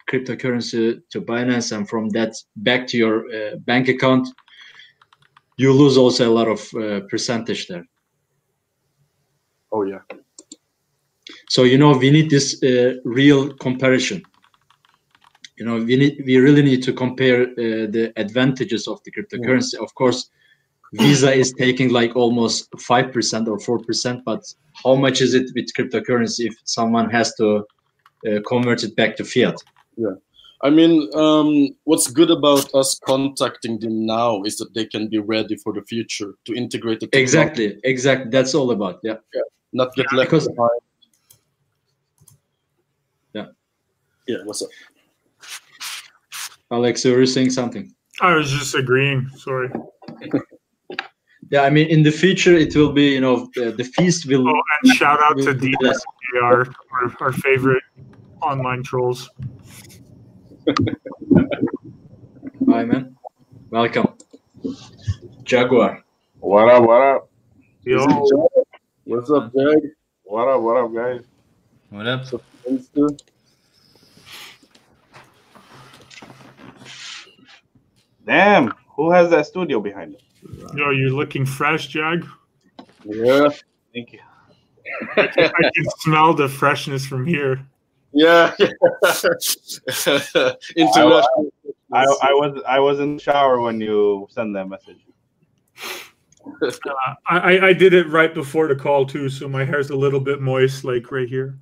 cryptocurrency to Binance, and from that back to your bank account. You lose also a lot of percentage there. Oh yeah. So we need this real comparison. We really need to compare the advantages of the cryptocurrency. Of course, Visa is taking like almost 5% or 4%, but how much is it with cryptocurrency if someone has to convert it back to fiat? Yeah. I mean, what's good about us contacting them now is that they can be ready for the future to integrate the technology. Exactly. That's all about, yeah. Not get left behind. Yeah. Yeah, what's up? Alex, you were saying something. I was just agreeing, sorry. Yeah, I mean, in the future, it will be, the fees will... Oh, and shout out to DSAR, our favorite online trolls. Hi, man. Welcome. Jaguar. What up? Yo. What's up, Jag? What up, guys? What up? Damn, who has that studio behind it? Yo, you're looking fresh, Jag. Yeah. Thank you. I can smell the freshness from here. Yeah. International. I was in the shower when you sent that message. I did it right before the call too, so my hair's a little bit moist, like right here.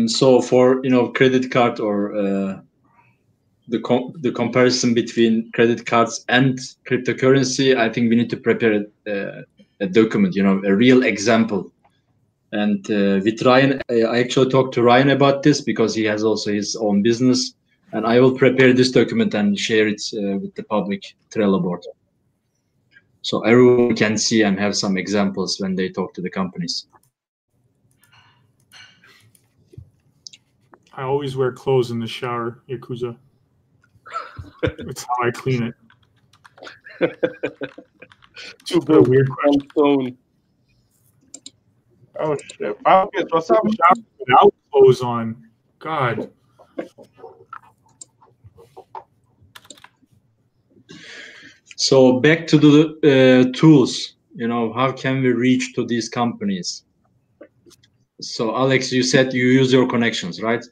So for credit card or the comparison between credit cards and cryptocurrency, I think we need to prepare a document, a real example. And with Ryan, I actually talked to Ryan about this because he has also his own business, and I will prepare this document and share it with the public Trello board, so everyone can see and have some examples when they talk to the companies. I always wear clothes in the shower, Yakuza. That's how I clean it. Too good. Weird question. Oh shit! What's up? Without clothes on, God. So back to the tools. you know, how can we reach to these companies? So Alex, you said you use your connections, right?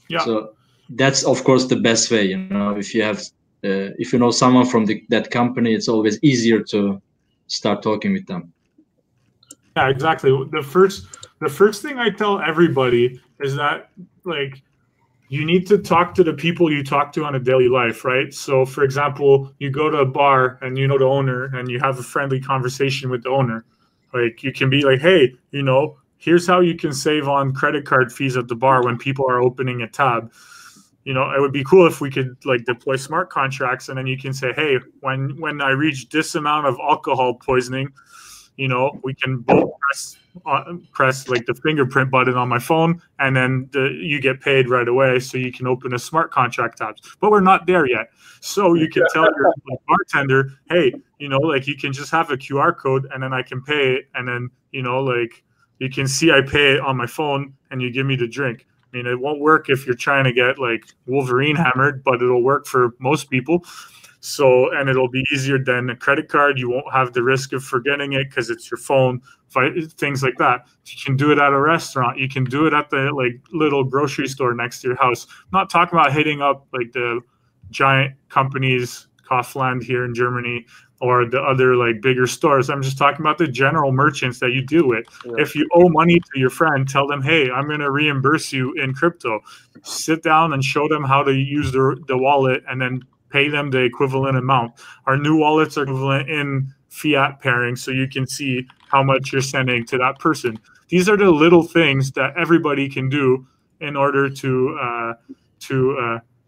Yeah. So that's of course the best way. You know, if you have, if you know someone from that company, it's always easier to start talking with them. Yeah, exactly. The first thing I tell everybody is that, like, you need to talk to the people you talk to on a daily life, right? So, for example, you go to a bar and you know the owner and you have a friendly conversation with the owner. Like, you can be like, hey, you know, here's how you can save on credit card fees at the bar when people are opening a tab. You know, it would be cool if we could like deploy smart contracts, and then you can say, hey, when I reach this amount of alcohol poisoning, you know, we can both press like the fingerprint button on my phone, and then you get paid right away, so you can open a smart contract tabs. But we're not there yet, so you can tell your like, bartender, hey, you know, like you can just have a QR code, and then I can pay it, and then you know, like you can see I pay it on my phone, and you give me the drink. I mean, it won't work if you're trying to get like Wolverine hammered, but it'll work for most people. So, and it'll be easier than a credit card. You won't have the risk of forgetting it because it's your phone, things like that. You can do it at a restaurant. You can do it at the like little grocery store next to your house. I'm not talking about hitting up like the giant companies, Kaufland here in Germany, or the other like bigger stores. I'm just talking about the general merchants that you deal with. Yeah. If you owe money to your friend, tell them, hey, I'm going to reimburse you in crypto. Sit down and show them how to use the wallet, and then pay them the equivalent amount. Our new wallets are equivalent in fiat pairing, so you can see how much you're sending to that person. These are the little things that everybody can do in order to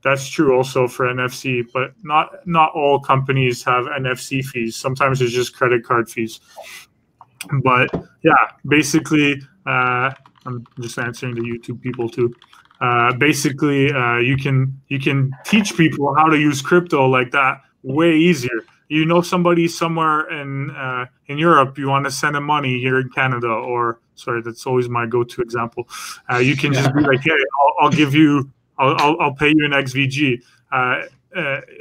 that's true also for NFC, but not all companies have NFC fees. Sometimes it's just credit card fees. But yeah, basically, I'm just answering the YouTube people too. Basically, you can teach people how to use crypto like that way easier. You know, somebody somewhere in Europe, you want to send them money here in Canada, or sorry, that's always my go-to example. You can just be like, hey, I'll give you. I'll pay you in XVG.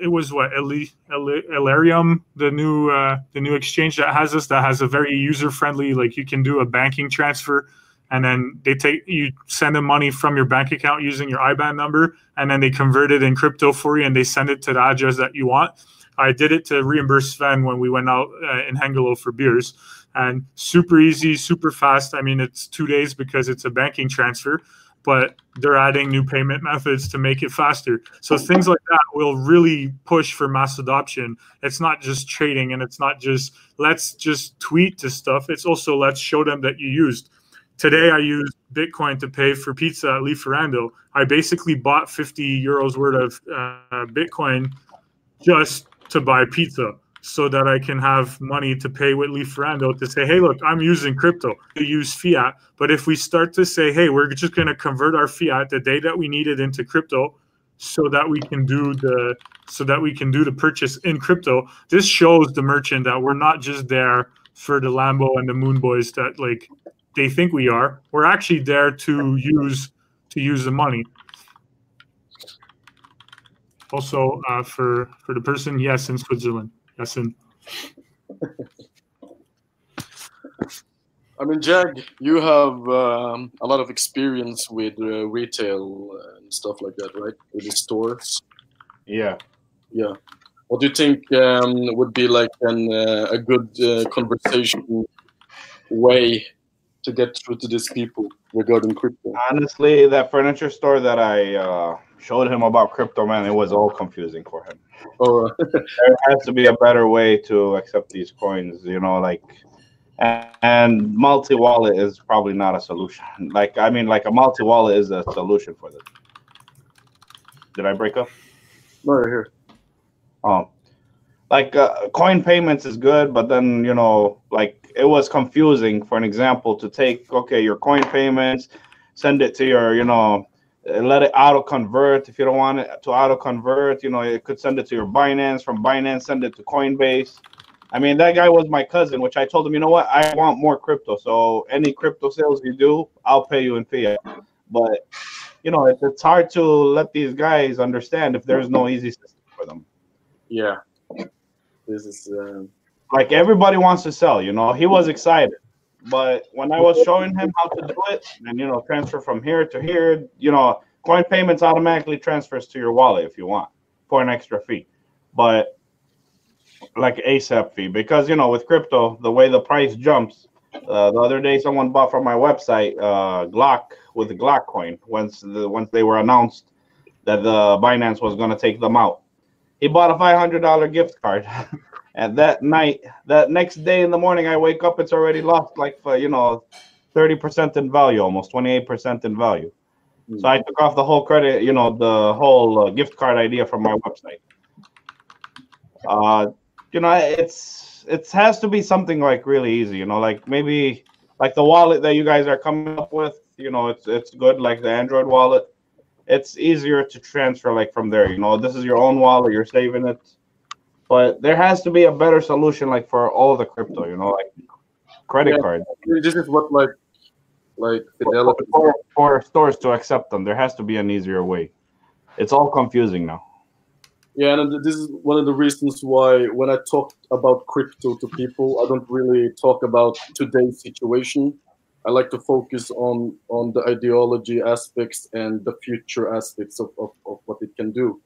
It was what Ethereum, the new exchange that has a very user friendly, like you can do a banking transfer, and then you send them money from your bank account using your IBAN number, and then they convert it in crypto for you, and they send it to the address that you want. I did it to reimburse Sven when we went out in Hengelo for beers, and super easy, super fast. I mean, it's 2 days because it's a banking transfer, but they're adding new payment methods to make it faster. So things like that will really push for mass adoption. It's not just trading, and it's not just let's just tweet to stuff. It's also let's show them that you used. Today I used Bitcoin to pay for pizza at Lieferando. I basically bought 50 euros worth of Bitcoin just to buy pizza, so that I can have money to pay with Lieferando to say, hey, look, I'm using crypto to use fiat. But if we start to say, hey, we're just going to convert our fiat the day that we need it into crypto, so that we can do the purchase in crypto, this shows the merchant that we're not just there for the Lambo and the Moon Boys that like they think we are. We're actually there to use the money. Also, for the person, yes, in Switzerland. Yes, in. I mean, Jag, you have a lot of experience with retail and stuff like that, right? With the stores. Yeah. Yeah. What do you think would be like a good conversation way to get through to these people regarding crypto? Honestly, that furniture store that I showed him about crypto, man, it was all confusing for him. Oh, there has to be a better way to accept these coins, you know, like, and multi-wallet is probably not a solution. Like, I mean, like a multi-wallet is a solution for this. Did I break up? No, you're here. Oh, like coin payments is good, but then, you know, like it was confusing. For an example, to take, okay, your coin payments, send it to your, you know, let it auto convert. If you don't want it to auto convert, you know, it could send it to your Binance. From Binance, send it to Coinbase. I mean, that guy was my cousin, which I told him, you know what, I want more crypto. So any crypto sales you do, I'll pay you in fiat. But, you know, it's hard to let these guys understand if there's no easy system for them. Yeah. This is like everybody wants to sell. You know, he was excited, but when I was showing him how to do it, and transfer from here to here, coin payments automatically transfers to your wallet if you want for an extra fee, but like ASAP fee, because with crypto, the way the price jumps. The other day, someone bought from my website Glock with the Glock coin once they were announced that the Binance was going to take them out. He bought a $500 gift card, and that next day in the morning, I wake up, it's already lost like 30% in value, almost 28% in value. So I took off the whole credit, the whole gift card idea from my website. It has to be something like really easy, like maybe like the wallet that you guys are coming up with, it's good, like the Android wallet. It's easier to transfer like from there, this is your own wallet, you're saving it. But there has to be a better solution like for all the crypto, like credit card. This is what like Fidelity for stores to accept them. There has to be an easier way. It's all confusing now. Yeah, and this is one of the reasons why when I talk about crypto to people, I don't really talk about today's situation. I like to focus on the ideology aspects and the future aspects of what it can do.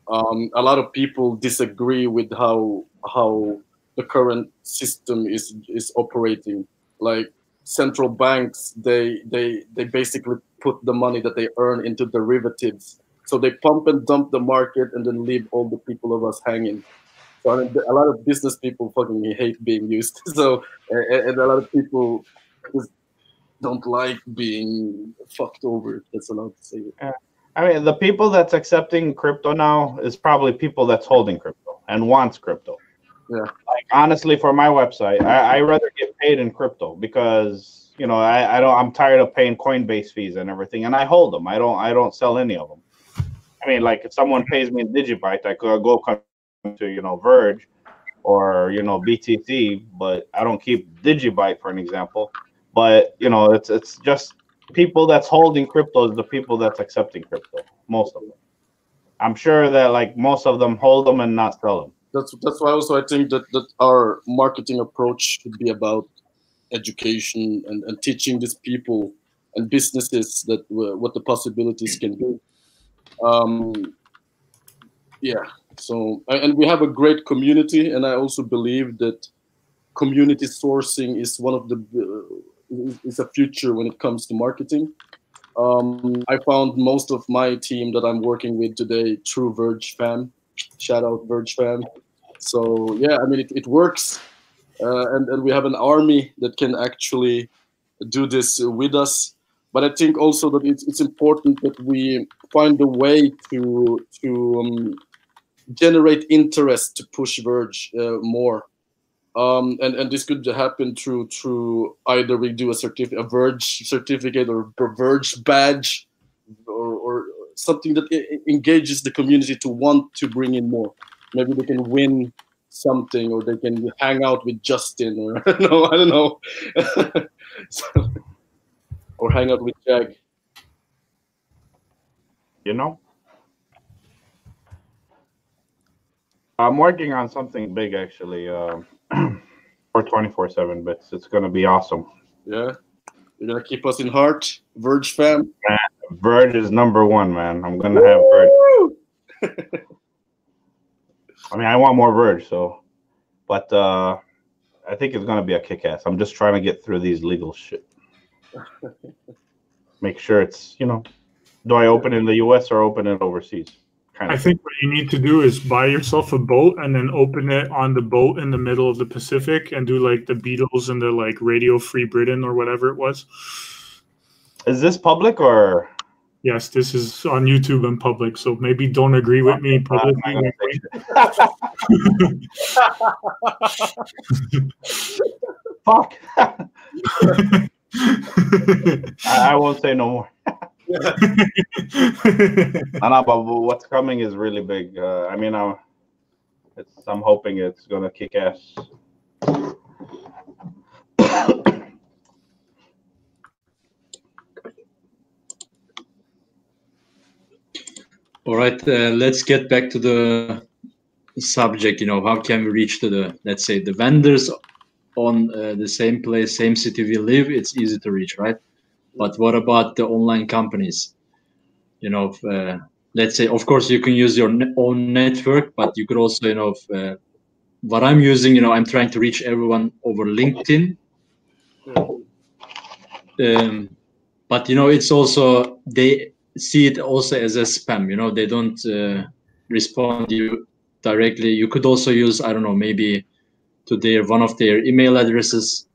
A lot of people disagree with how the current system is operating. Like central banks, they basically put the money that they earn into derivatives. So they pump and dump the market and then leave all the people of us hanging. So I mean, a lot of business people fucking hate being used. So and a lot of people just don't like being fucked over. That's allowed to say it. I mean, the people that's accepting crypto now is probably people that's holding crypto and wants crypto. Yeah. Like honestly, for my website, I rather get paid in crypto because I'm tired of paying Coinbase fees and everything, and I hold them. I don't sell any of them. I mean, like if someone pays me in Digibyte, I could go to Verge or BTC, but I don't keep Digibyte for an example. But it's just people that's holding crypto is the people that's accepting crypto. Most of them. I'm sure that like most of them hold them and not sell them. That's why also I think that our marketing approach should be about education and teaching these people and businesses that what the possibilities can be. Yeah. So and we have a great community, and I also believe that community sourcing is one of the is a future when it comes to marketing. I found most of my team that I'm working with today through Verge Fam. Shout out Verge Fam. So yeah, I mean it works, and we have an army that can actually do this with us. But I think also that it's important that we find a way to generate interest to push Verge more. And this could happen through either we do a Verge certificate or a Verge badge or something that engages the community to want to bring in more. Maybe they can win something, or they can hang out with Justin, or I don't know. So, or hang out with Jag. I'm working on something big actually. For 24/7 bits. It's gonna be awesome. Yeah, you're gonna keep us in heart, Verge fam. Man, Verge is #1, man. I'm gonna have Verge. I mean, I want more Verge, but I think it's gonna be a kick-ass. I'm just trying to get through these legal shit. Make sure it's do I open in the US or open it overseas? I think what you need to do is buy yourself a boat and then open it on the boat in the middle of the Pacific and do like the Beatles and the like Radio Free Britain or whatever it was. Is this public or? Yes, this is on YouTube and public, so maybe don't agree with me publicly. Fuck. I won't say no more. No, but what's coming is really big. I mean, I'm hoping it's gonna kick ass. All right, let's get back to the subject, you know, how can we reach to the, let's say, the vendors on the same place, same city we live? It's easy to reach, right? But what about the online companies? You know, let's say, of course, you can use your own network, but you could also, you know, what I'm using, you know, I'm trying to reach everyone over LinkedIn. But, you know, it's also, they see it also as a spam, you know, they don't respond to you directly. You could also use, I don't know, maybe to their one of their email addresses.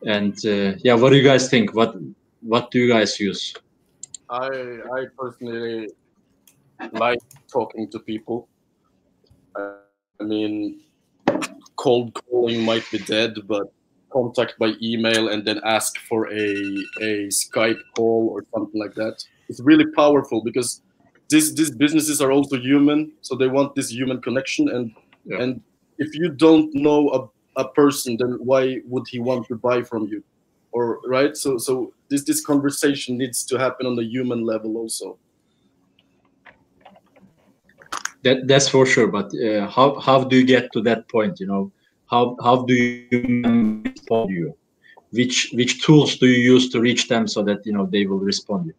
And yeah, what do you guys think? What do you guys use? I personally like talking to people. I mean, cold calling might be dead, but contact by email and then ask for a Skype call or something like that. It's really powerful because these businesses are also human, so they want this human connection. And if you don't know a person, then why would he want to buy from you? Or right? So this conversation needs to happen on the human level also. That's for sure. But how do you get to that point? You know, how do you respond to you? Which tools do you use to reach them so that, you know, they will respond to you?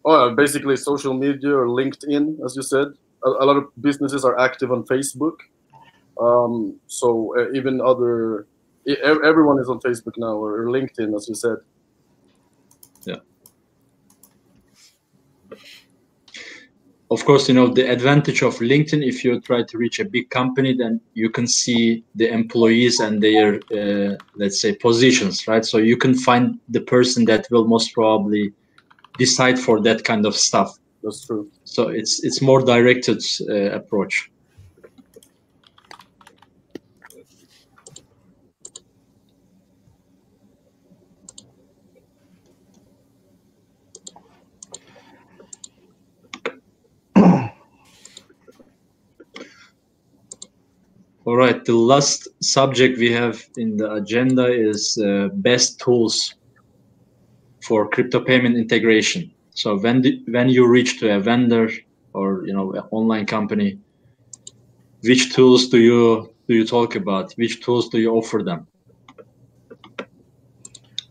Oh, basically social media or LinkedIn, as you said. A lot of businesses are active on Facebook. So even everyone is on Facebook now, or LinkedIn, as you said. Yeah. Of course, you know, the advantage of LinkedIn, if you try to reach a big company, then you can see the employees and their, let's say, positions, right? So you can find the person that will most probably decide for that kind of stuff. That's true. So it's more directed approach. All right, the last subject we have in the agenda is best tools for crypto payment integration. So when you reach to a vendor or, you know, an online company, which tools do you talk about? Which tools do you offer them?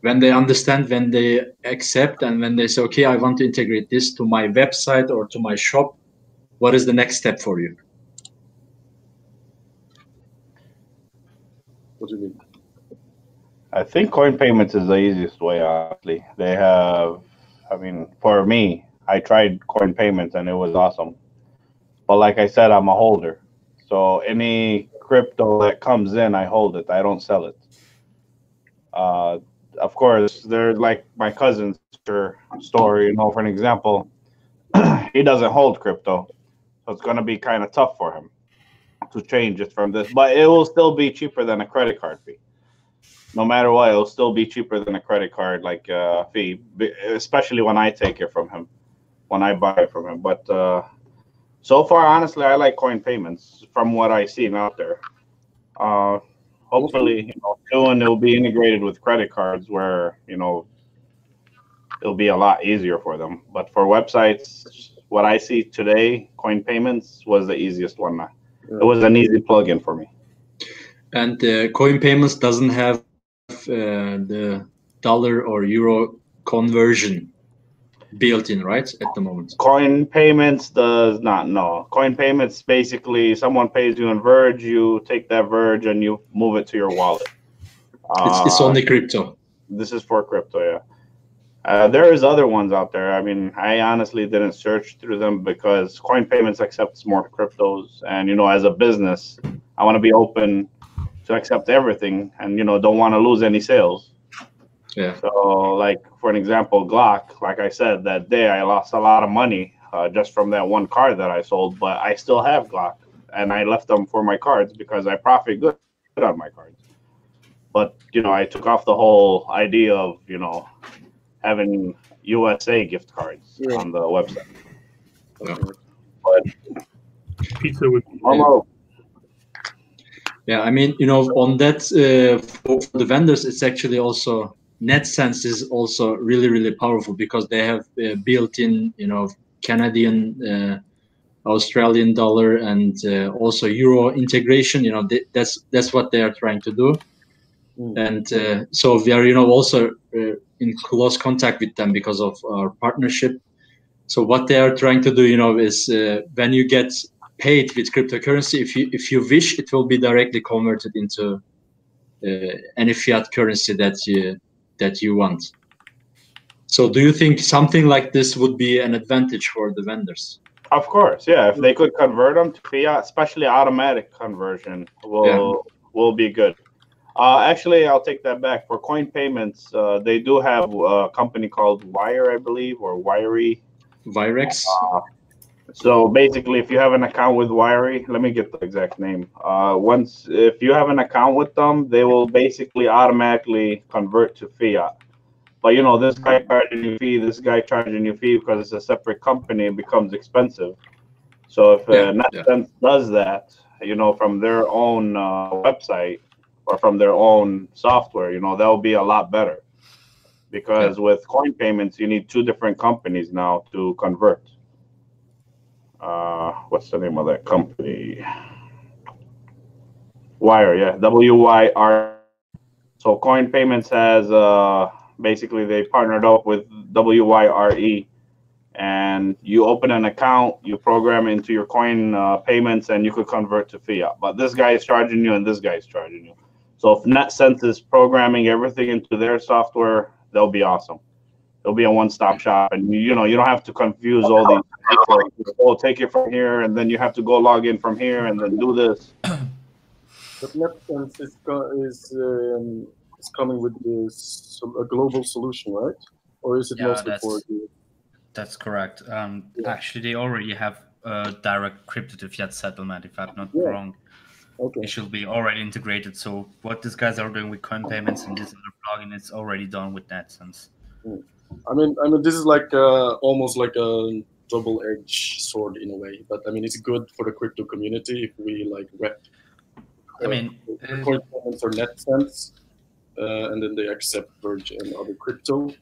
When they understand, when they accept, and when they say, okay, I want to integrate this to my website or to my shop, what is the next step for you? What do you mean? I think coin payments is the easiest way, honestly. They have, I mean, for me, I tried coin payments and it was awesome. But like I said, I'm a holder. So any crypto that comes in, I hold it. I don't sell it. Of course, there's like my cousin's story, you know, for an example, he doesn't hold crypto. So it's going to be kind of tough for him to change it from this. But it will still be cheaper than a credit card fee. No matter what, it'll still be cheaper than a credit card like fee, especially when I take it from him, when I buy it from him. But so far, honestly, I like coin payments from what I see out there. Hopefully, you know, soon it'll be integrated with credit cards where, you know, it'll be a lot easier for them. But for websites, what I see today, coin payments was the easiest one. It was an easy plug-in for me. And coin payments doesn't have the dollar or euro conversion built in, right, at the moment? Coin payments does not, no. Coin payments, basically, someone pays you in Verge, you take that Verge and you move it to your wallet. It's only crypto. This is for crypto, yeah. There is other ones out there. I mean, I honestly didn't search through them because coin payments accepts more cryptos. And, you know, as a business, I want to be open to accept everything and, you know, don't want to lose any sales. Yeah. So, like, for an example, Glock, like I said, that day I lost a lot of money just from that one card that I sold, but I still have Glock and I left them for my cards because I profit good on my cards. But, you know, I took off the whole idea of, you know, having USA gift cards on the website. Yeah. But pizza with yeah, I mean, you know, on that for the vendors, it's actually also NetSense is also really, really powerful because they have built-in, you know, Canadian Australian dollar, and also euro integration. That's what they are trying to do. And so we are, also in close contact with them because of our partnership. So what they are trying to do, is when you get paid with cryptocurrency, if you wish, it will be directly converted into any fiat currency that you want. So do you think something like this would be an advantage for the vendors? Of course, yeah. If they could convert them to fiat, especially automatic conversion, will be good. Actually, I'll take that back. For coin payments, they do have a company called Wire, I believe, or Wiry. Virex. So basically, if you have an account with Wiry, let me get the exact name. If you have an account with them, they will basically automatically convert to fiat. But this guy charging you fee, this guy charging you fee because it's a separate company, it becomes expensive. So if NetSense does that, from their own website or from their own software, that'll be a lot better. Because with coin payments, you need 2 different companies now to convert. What's the name of that company? Wire, yeah, WYR. So coin payments has basically they partnered up with WYRE, and you open an account, you program it into your coin payments, and you could convert to fiat. But this guy is charging you, and this guy is charging you. So if NetSense is programming everything into their software, they'll be awesome. It'll be a one-stop shop, and you don't have to confuse all these people. Oh, take it from here, and then you have to go log in from here, and then do this. But NetSense is coming with a global solution, right? Or is it mostly for the... That's correct. Actually, they already have a direct crypto to fiat settlement, if I'm not wrong. Okay. It should be already integrated. So what these guys are doing with coin payments and this other plugin, it's already done with NetSense. I mean, this is like almost like a double-edged sword in a way. But I mean, it's good for the crypto community if we like rep. Coin payments or NetSense, and then they accept Verge and other crypto.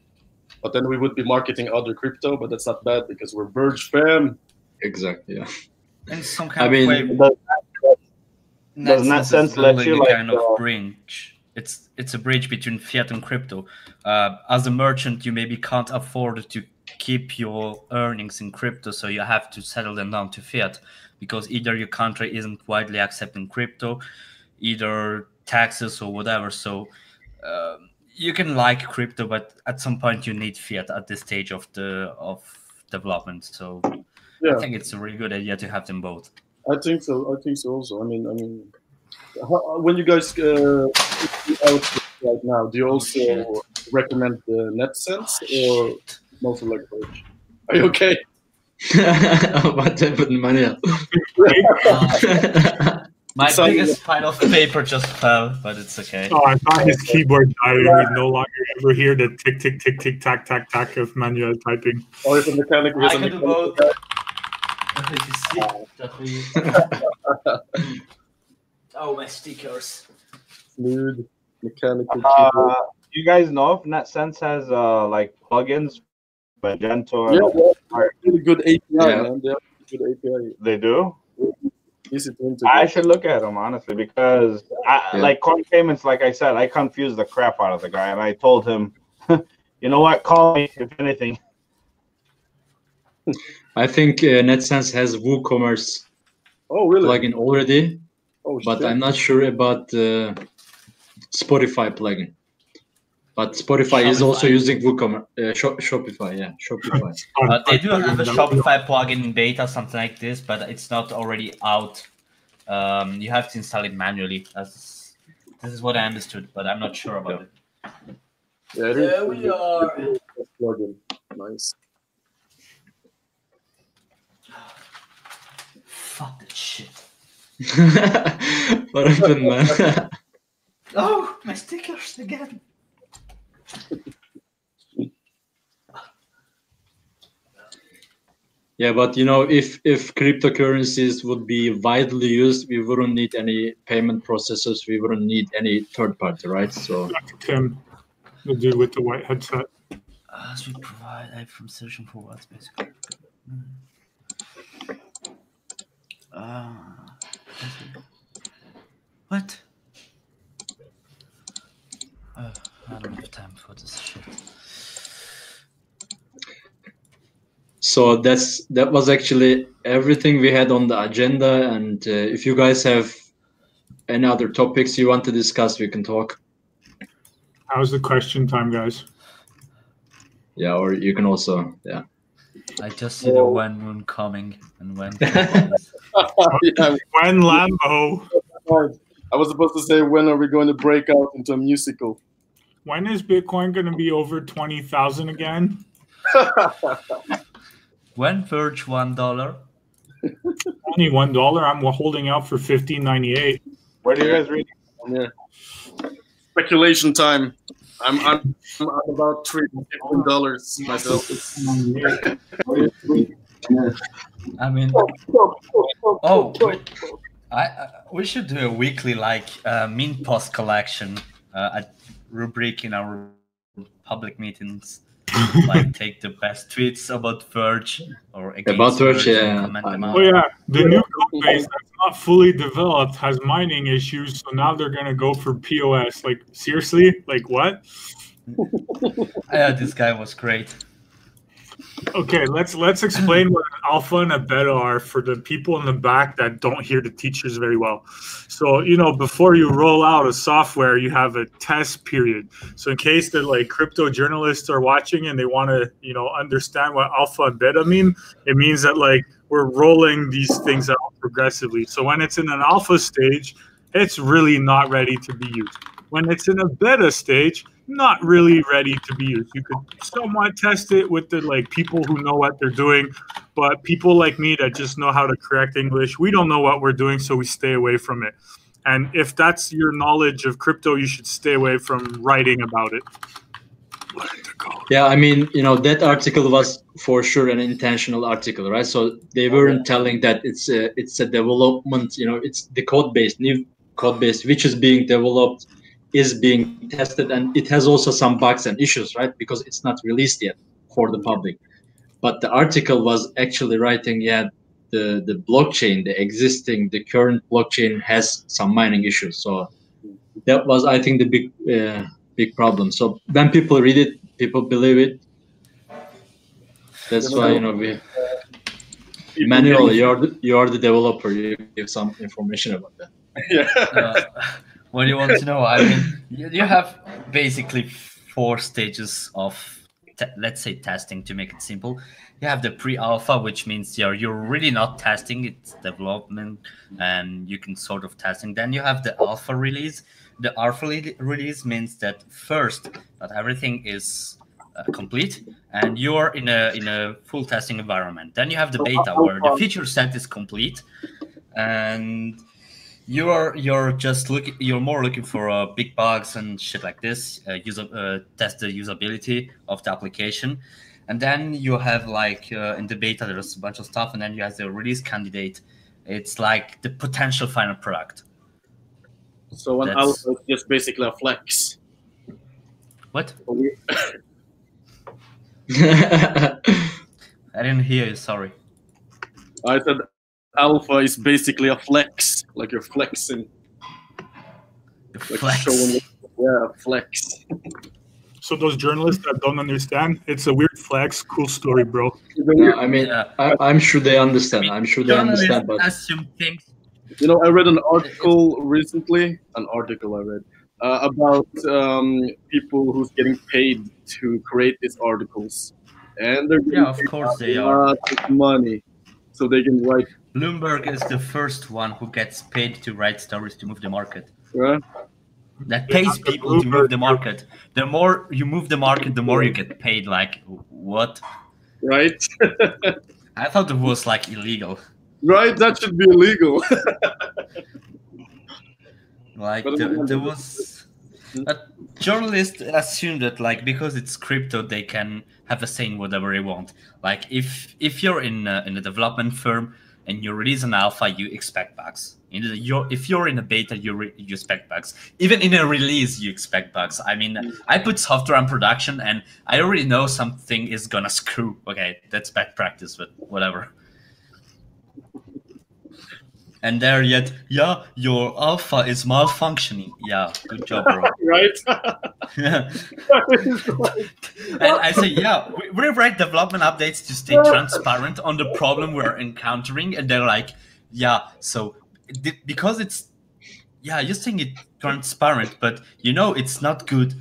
But then we would be marketing other crypto, but that's not bad because we're Verge fam. Exactly. Yeah. In some kind of way, does NetSense let you like kind of bridge? It's a bridge between fiat and crypto. As a merchant, you maybe can't afford to keep your earnings in crypto, so you have to settle them down to fiat because either your country isn't widely accepting crypto, either taxes or whatever. So you can like crypto, but at some point you need fiat at this stage of development. So I think it's a really good idea to have them both. I think so also. I mean, when you guys out right now, do you also recommend the NetSense or mostly like Verge? Are you okay? What happened, Manuel? My biggest pile of paper just fell, but it's okay. Oh, I thought his keyboard died and we'd no longer ever hear the tick, tick, tick, tick, tack, tack, tack of Manuel typing. Or if a mechanic I can do both. Oh, my stickers. Smooth mechanical keyboard. You guys know if NetSense has like plugins, Magento? Yeah, really good API, man. They have good API. They do? Easy to integrate. I should look at them honestly because like coin payments, like I said, I confused the crap out of the guy, and I told him, you know what, call me if anything. I think NetSense has WooCommerce plugin already, but I'm not sure about the Spotify plugin. But Spotify is also using WooCommerce, Shopify, Shopify. They do have a Shopify plugin in beta, something like this, but it's not already out. You have to install it manually. This is what I understood, but I'm not sure about it. Yeah, there we are. Plugin. Nice. Fuck that shit. What happened, man? Oh, my stickers again. Yeah, but if cryptocurrencies would be widely used, we wouldn't need any payment processors. We wouldn't need any third party, right? So Tim, the dude with the white headset. As we provide from session for what's basically. What? I don't have time for this shit. So that was actually everything we had on the agenda. And if you guys have any other topics you want to discuss, we can talk. How's the question time, guys? Yeah, or you can also, yeah. I just see the one moon coming and when. Yeah. When Lambo. I was supposed to say, when are we going to break out into a musical? When is Bitcoin going to be over 20,000 again? When Verge $1? Only $1. I'm holding out for $15.98. Where do you guys read? Yeah. Speculation time. I'm about $3 myself. I mean, we should do a weekly meme post collection rubric in our public meetings. Like take the best tweets about Verge or against Verge and comment them out. Oh yeah, the new code base that's not fully developed has mining issues, so now they're gonna go for POS. Like seriously, like what? Yeah, this guy was great. Okay, let's explain what an alpha and a beta are for the people in the back that don't hear the teachers very well. So, before you roll out a software, you have a test period. So in case that crypto journalists are watching and they want to, understand what alpha and beta mean, it means that we're rolling these things out progressively. So when it's in an alpha stage, it's really not ready to be used. When it's in a beta stage, not really ready to be used. You could somewhat test it with the people who know what they're doing, but people like me that just know how to correct English, we don't know what we're doing, so we stay away from it. And if that's your knowledge of crypto, you should stay away from writing about it. Yeah, I mean, that article was for sure an intentional article, right? So they weren't telling that it's a development, it's the new code base, which is being developed, is being tested, and it has also some bugs and issues, right? Because it's not released yet for the public. But the article was actually writing, the blockchain, the current blockchain has some mining issues. So that was, I think, the big problem. So when people read it, people believe it. That's why we. Manuel, you are the developer. You give some information about that. Yeah. What do you want to know? I mean, you have basically 4 stages of, let's say, testing to make it simple. You have the pre-alpha, which means you're really not testing, it's development, and you can sort of testing. Then you have the alpha release. The alpha release means that first, that everything is complete, and you're in a full testing environment. Then you have the beta, where the feature set is complete, and you're more looking for big bugs and shit like this, test the usability of the application. And then you have in the beta there's a bunch of stuff, and then you have the release candidate. It's like the potential final product. So an alpha is just basically a flex. What? I didn't hear you, sorry. I said alpha is basically a flex, like you're flexing. Flex. Flex. So those journalists that don't understand, it's a weird flex. Cool story, bro. I mean, I'm sure they understand. I'm sure they understand, but assume things. I read an article recently. About people who's getting paid to create these articles, and they're getting of course they a are. lot of money, so they can write. Bloomberg is the first one who gets paid to write stories to move the market. Right? That pays people to move the market. The more you move the market, the more you get paid. Like what? Right? I thought it was illegal. Right? That should be illegal. There was a journalist assumed that because it's crypto, they can have a say in whatever they want. If you're in a development firm and you release an alpha, you expect bugs. If you're in a beta, you expect bugs. Even in a release, you expect bugs. I mean, I put software on production, and I already know something is gonna screw. Okay, that's bad practice, but whatever. And there yet, yeah, your alpha is malfunctioning. Yeah, good job, bro. Right? Yeah. And I say, yeah, we write development updates to stay transparent on the problem we're encountering. And they're like, yeah, so because it's, yeah, you think it's transparent, but you know it's not good.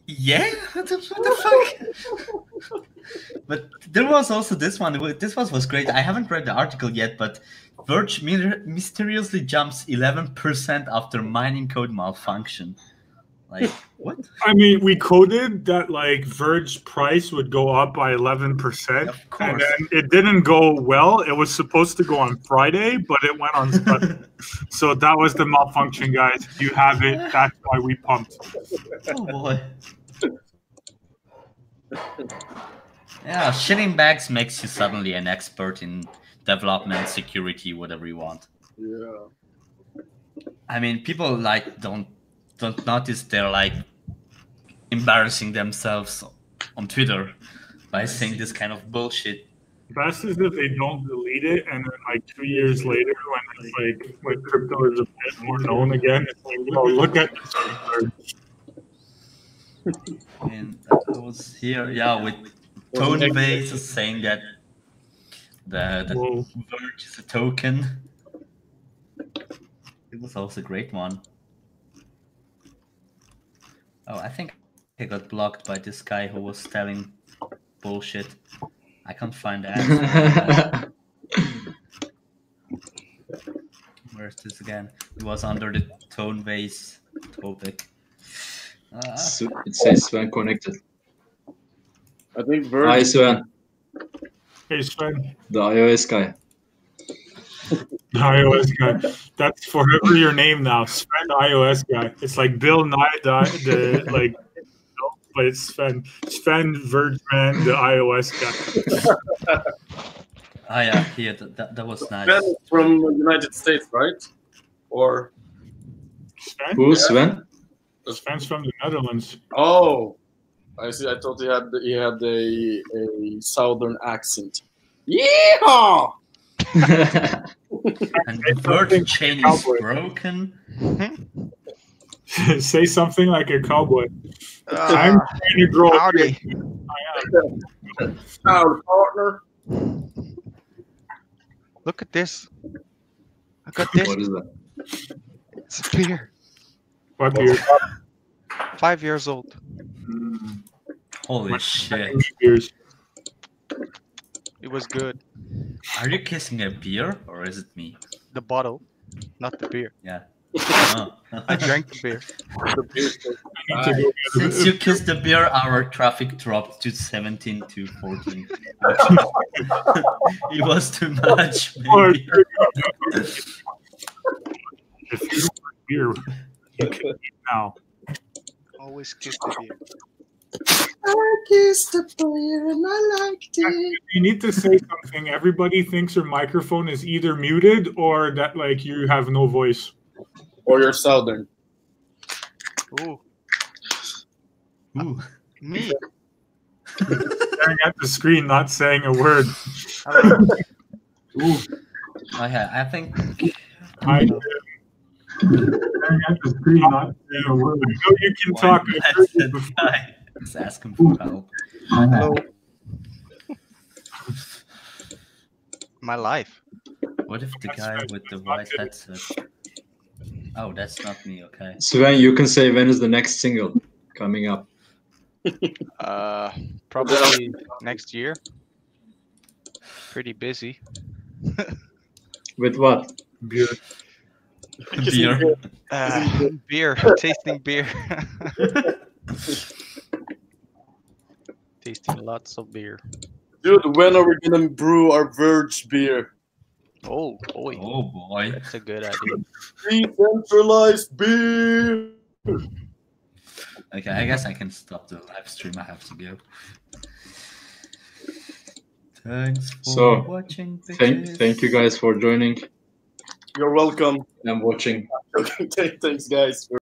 Yeah? What the fuck? But there was also this one. This was great. I haven't read the article yet, but Verge mysteriously jumps 11% after mining code malfunction. Like, what? I mean, we coded that like Verge price would go up by 11%. Of course. And then it didn't go well. It was supposed to go on Friday, but it went on Sunday. So that was the malfunction, guys. You have it. That's why we pumped. Oh boy. Yeah, shitting bags makes you suddenly an expert in development, security, whatever you want. Yeah. I mean, people like don't notice they're like embarrassing themselves on Twitter by saying this kind of bullshit. Best is that they don't delete it, and then like 2 years later, when it's like when crypto is a bit more known again, it's like, oh, look at this. And that was here, yeah, with Tone Base is saying that the Verge is a token. It was also a great one. Oh, I think I got blocked by this guy who was telling bullshit. I can't find the answer. Where's this again? It was under the Tone Base topic. It says Sven connected. I think Verge. Hi, Sven. Hey, Sven. The iOS guy. The iOS guy. That's forever your name now. Sven, the iOS guy. It's like Bill Nye, the like, but it's Sven. Sven Verge Man, the iOS guy. Yeah, here that was nice. Sven is from the United States, right? Or Sven? Who, Sven? Sven's from the Netherlands. Oh, I see. I thought he had a southern accent. Yeehaw! And the Verge chain is broken. Say something like a cowboy. I'm trying to grow. Howdy. Our partner. Look at this. Look at this. What is that? It's a beer. What beer? 5 years old. Holy shit. Beers. It was good. Are you kissing a beer or is it me? The bottle, not the beer. Yeah. Oh. I drank the beer. Since you kissed the beer, our traffic dropped to 17 to 14. It was too much, maybe. If you don't like beer, you can eat now. Always kiss the beer. I kissed the beer and I liked it. You need to say something. Everybody thinks your microphone is either muted or that like you have no voice. Or you're southern. Ooh, Ooh. me. Staring at the screen, not saying a word. Ooh. Oh, yeah, I think. Staring at the screen, not saying a word. I know you can talk. I heard you before. Guy is asking for help. Hello. My life. What if the guy with the white headset? Oh, that's not me, okay. Sven, you can say when is the next single coming up? Probably next year. Pretty busy. With what? Beer. Beer. Beer. Tasting beer. Tasting lots of beer. Dude, when are we gonna brew our Verge beer? Oh boy. Oh boy. That's a good idea. Decentralized beer. Okay, I guess I can stop the live stream. I have to go. Thanks for watching. Thank you guys for joining You're welcome. and watching. Okay, thanks guys.